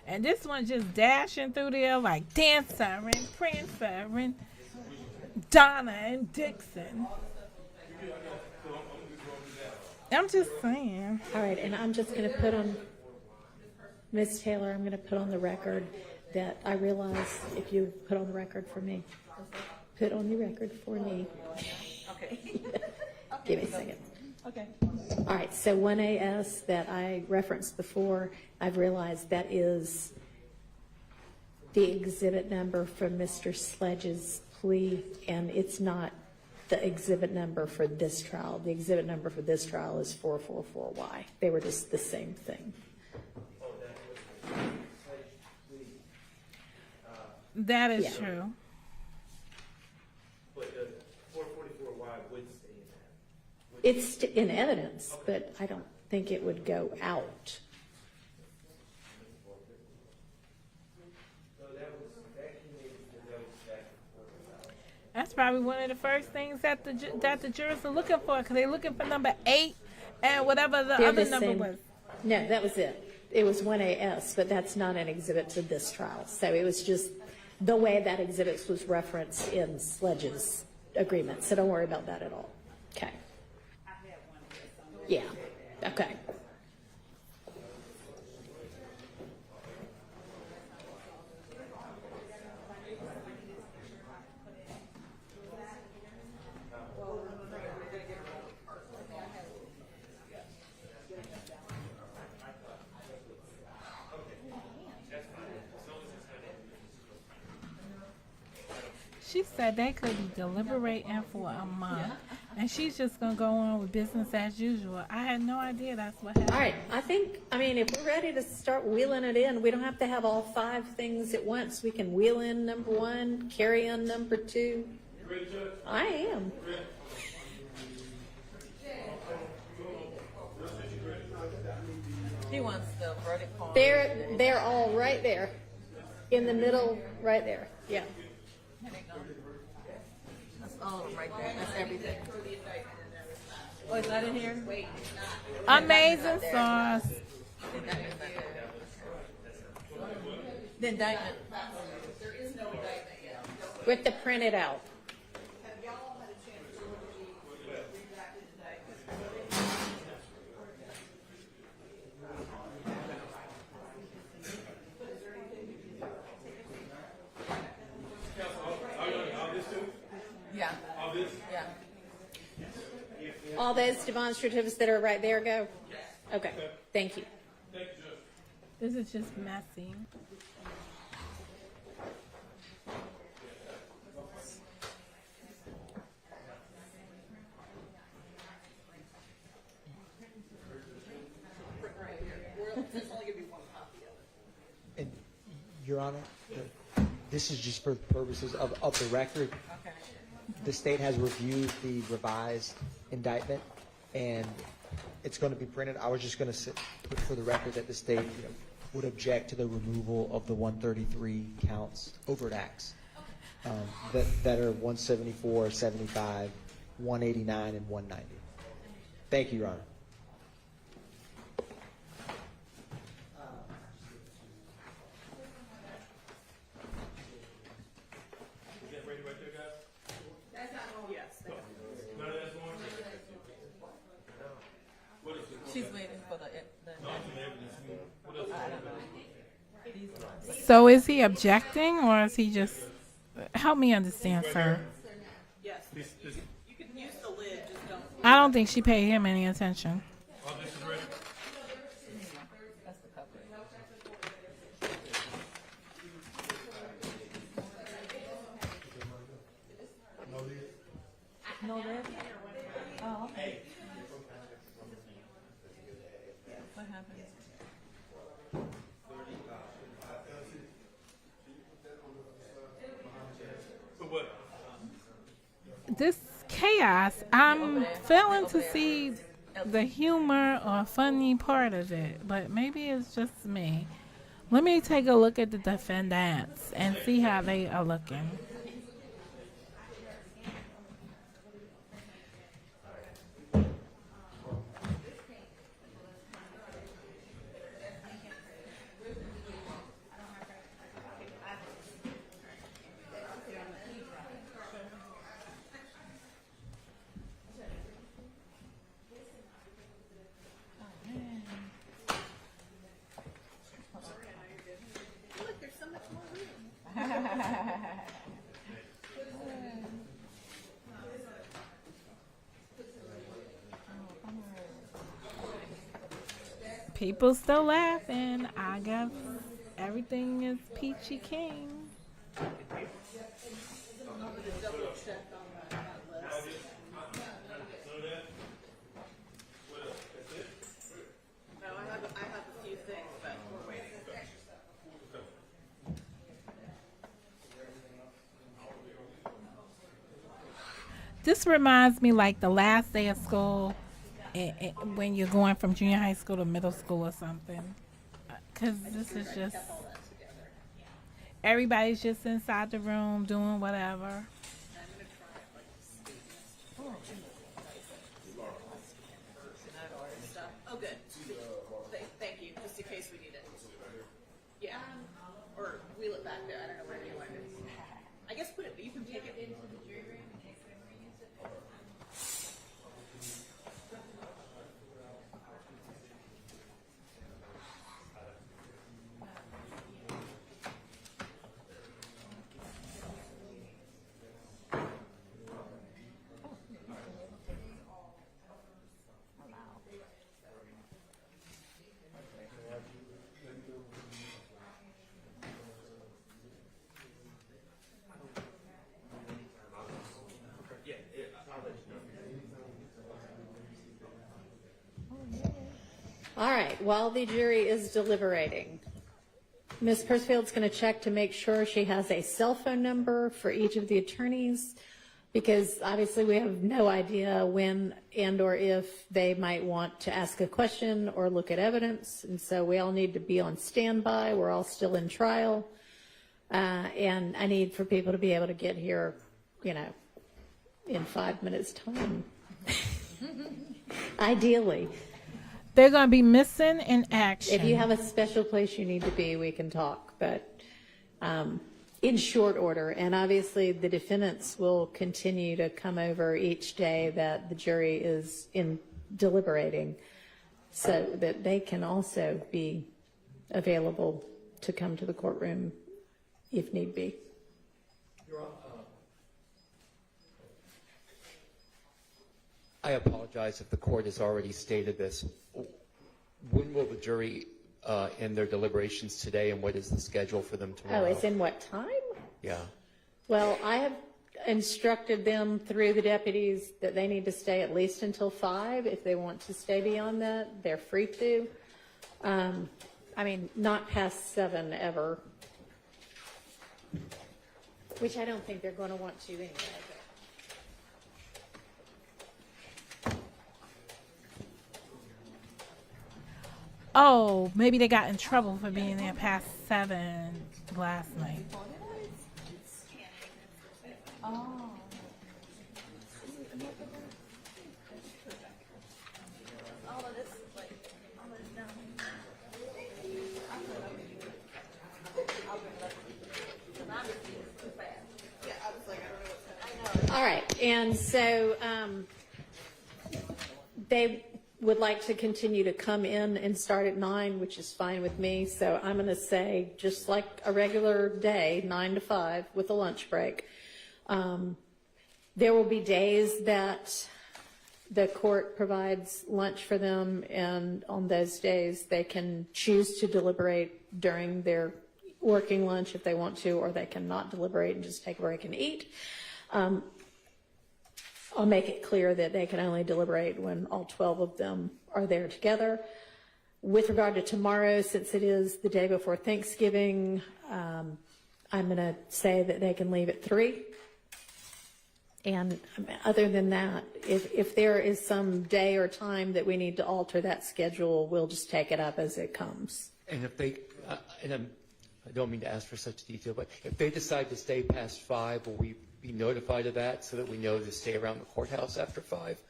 And this one just dashing through there like Dancer and Prancer and Donna and Dixon. I'm just saying. All right, and I'm just going to put on, Ms. Taylor, I'm going to put on the record that I realize if you put on the record for me. Put on the record for me. Okay. Give me a second. Okay. All right, so 1AS that I referenced before, I've realized that is the exhibit number from Mr. Sledge's plea, and it's not the exhibit number for this trial. The exhibit number for this trial is 444Y. They were just the same thing. That is Yeah. true. But the 444Y would stay in that. It's in evidence, but I don't think it would go out. That's probably one of the first things that the jurors are looking for, because they're looking for number 8 and whatever the They're other the number same. was. No, that was it. It was 1AS, but that's not an exhibit to this trial. So it was just the way that exhibit was referenced in Sledge's agreement. So don't worry about that at all. Okay. Yeah. Okay. She said they could be deliberating for a month, and she's just gonna go on with business as usual. I had no idea that's what happened. All right. I mean, if we're ready to start wheeling it in, we don't have to have all 5 things at once. We can wheel in number 1, carry in number 2. You ready, Judge? I am. Ready? He wants the verdict form. They're all right there. In the middle, right there. Yeah. There they go. That's all of them right there. That's everything. Oh, is that in here? Wait. Amazing sauce. The indictment. We have to print it out. All this too? Yeah. All this? Yeah. All those demonstratives that are right there go? Okay. Thank you. Thank you, Judge. This is just messy. And, Your Honor, this is just for the purposes of the record. Okay. The state has reviewed the revised indictment, and it's going to be printed. I was just going to put for the record that the state would object to the removal of the 133 counts, overt acts, that are 174, 75, 189, and 190. Thank you, Your Honor. Is that ready right there, guys? That's not all. Yes. None of that's going? What is it? She's waiting for the No, it's in evidence. What else? I don't know. These ones. So is he objecting, or is he just? Help me understand, sir. Yes. This, You can use the lid, just don't. I don't think she paid him any attention. all this is ready? That's the cover. No lid? Oh, okay. What happened? For what? This chaos, I'm failing to see the humor or funny part of it, but maybe it's just me. Let me take a look at the defendants and see how they are looking. People still laughing. I guess everything is peachy keen. No, I have a few things, but we're waiting. This reminds me like the last day of school when you're going from junior high school to middle school or something. Because this is just, everybody's just inside the room doing whatever. All right, while the jury is deliberating, Ms. Persfield's going to check to make sure she has a cell phone number for each of the attorneys, because obviously we have no idea when and or if they might want to ask a question or look at evidence, and so we all need to be on standby. We're all still in trial, and I need for people to be able to get here, in 5 minutes' time, ideally. They're going to be missing in action. If you have a special place you need to be, we can talk, but in short order. And obviously, the defendants will continue to come over each day that the jury is in deliberating, so that they can also be available to come to the courtroom if need be. I apologize if the court has already stated this. When will the jury end their deliberations today, and what is the schedule for them tomorrow? Oh, it's in what time? Yeah. Well, I have instructed them through the deputies that they need to stay at least until 5. If they want to stay beyond that, they're free to. Not past 7 ever, which I don't think they're going to want to anyway. Oh, maybe they got in trouble for being there past 7 last night. All right, and so they would like to continue to come in and start at 9, which is fine with me. So I'm going to say, just like a regular day, 9 to 5 with a lunch break. There will be days that the court provides lunch for them, and on those days they can choose to deliberate during their working lunch if they want to, or they can not deliberate and just take a break and eat. I'll make it clear that they can only deliberate when all 12 of them are there together. With regard to tomorrow, since it is the day before Thanksgiving, I'm going to say that they can leave at 3. And other than that, if there is some day or time that we need to alter that schedule, we'll just take it up as it comes. And if they, I don't mean to ask for such detail, but if they decide to stay past 5, will we be notified of that so that we know to stay around the courthouse after 5?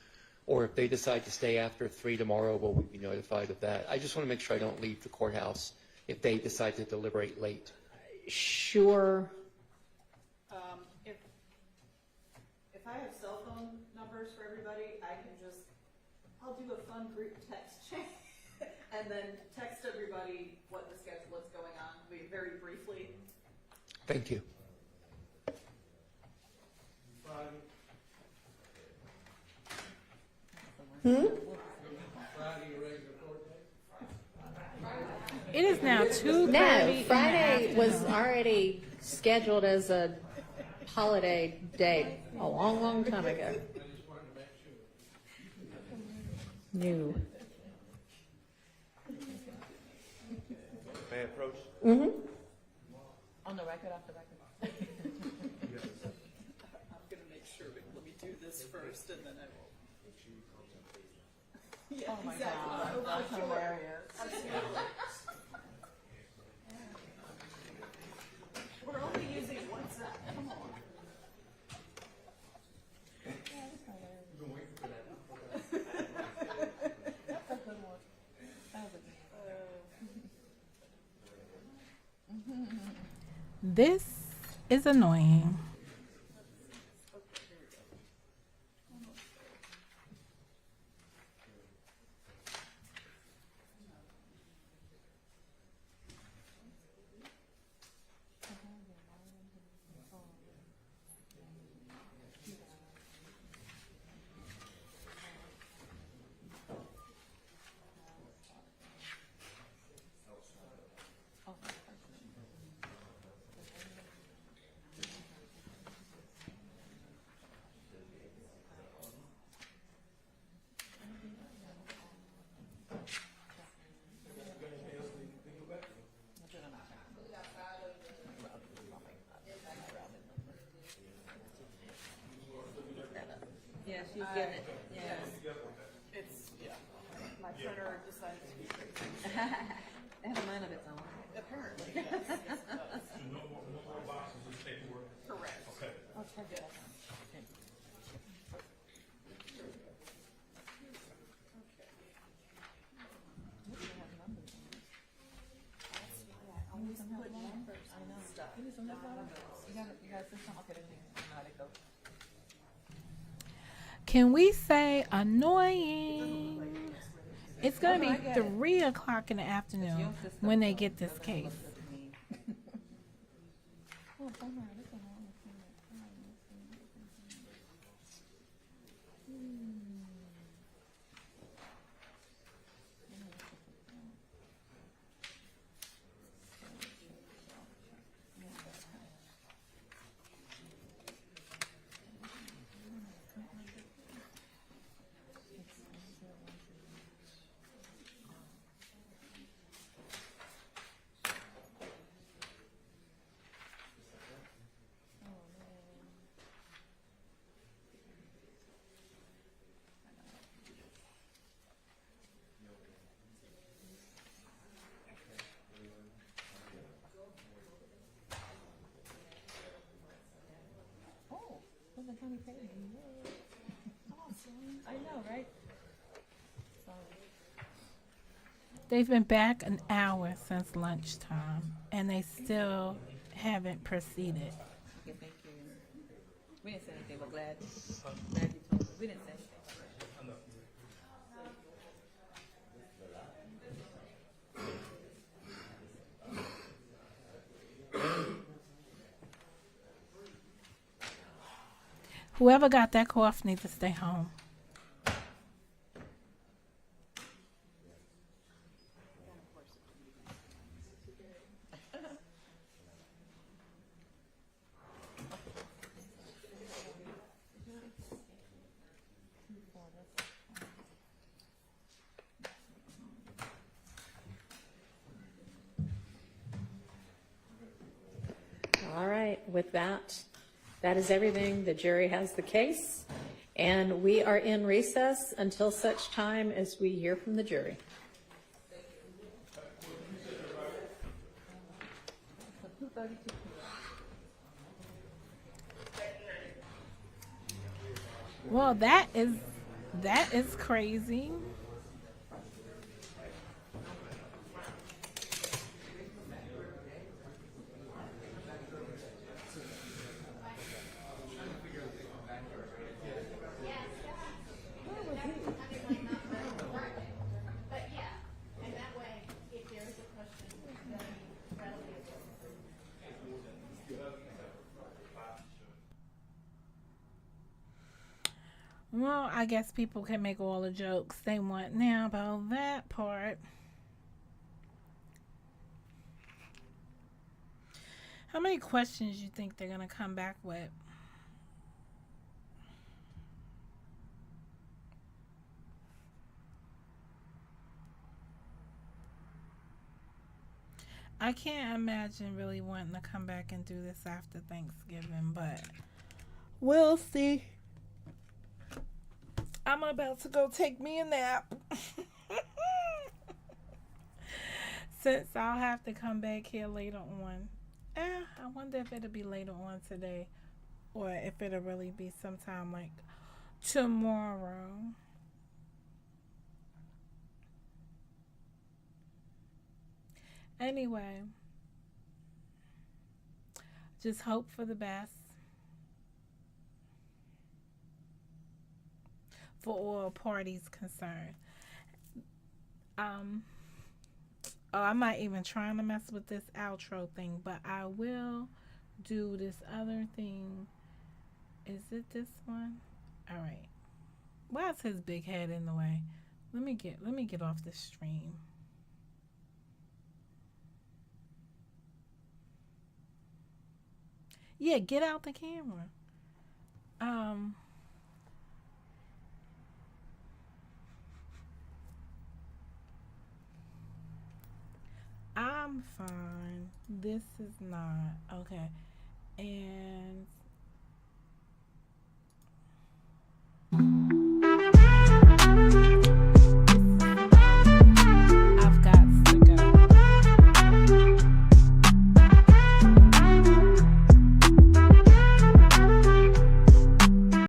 Or if they decide to stay after 3 tomorrow, will we be notified of that? I just want to make sure I don't leave the courthouse if they decide to deliberate late. Sure. If I have cell phone numbers for everybody, I'll do a fun group text chain and then text everybody what the schedule, what's going on, very briefly. Thank you. It is now 2:30. No, Friday was already scheduled as a holiday date a long, long time ago. No. May I approach? Mm-hmm. On the record, off the record. I'm going to make sure, but let me do this first and then I will. Yeah, oh my exactly. God, that's hilarious. We're only using WhatsApp. Come on. That's a good one. That was a good one. This is annoying. It has a mind of its own. Apparently, yes. So no more boxes of paperwork? Correct. Okay. I'll check it out. Can we say annoying? It's gonna be 3 o'clock in the afternoon when they get this case. I know, right? They've been back an hour since lunchtime, and they still haven't proceeded. Okay, thank you. We didn't say anything, but glad you told us. We didn't say anything. Whoever got that cough needs to stay home. All right, with that, that is everything. The jury has the case, and we are in recess until such time as we hear from the jury. Well, that is crazy. Well, I guess people can make all the jokes they want now about that part. How many questions you think they're gonna come back with? I can't imagine really wanting to come back and do this after Thanksgiving, but we'll see. I'm about to go take me a nap. Since I'll have to come back here later on. I wonder if it'll be later on today or if it'll really be sometime like tomorrow. Anyway, just hope for the best for all parties concerned. I might even try to mess with this outro thing, but I will do this other thing. Is it this one? All right. Why is his big head in the way? Let me get off the stream. Yeah, get out the camera. I'm fine. This is not. Okay. And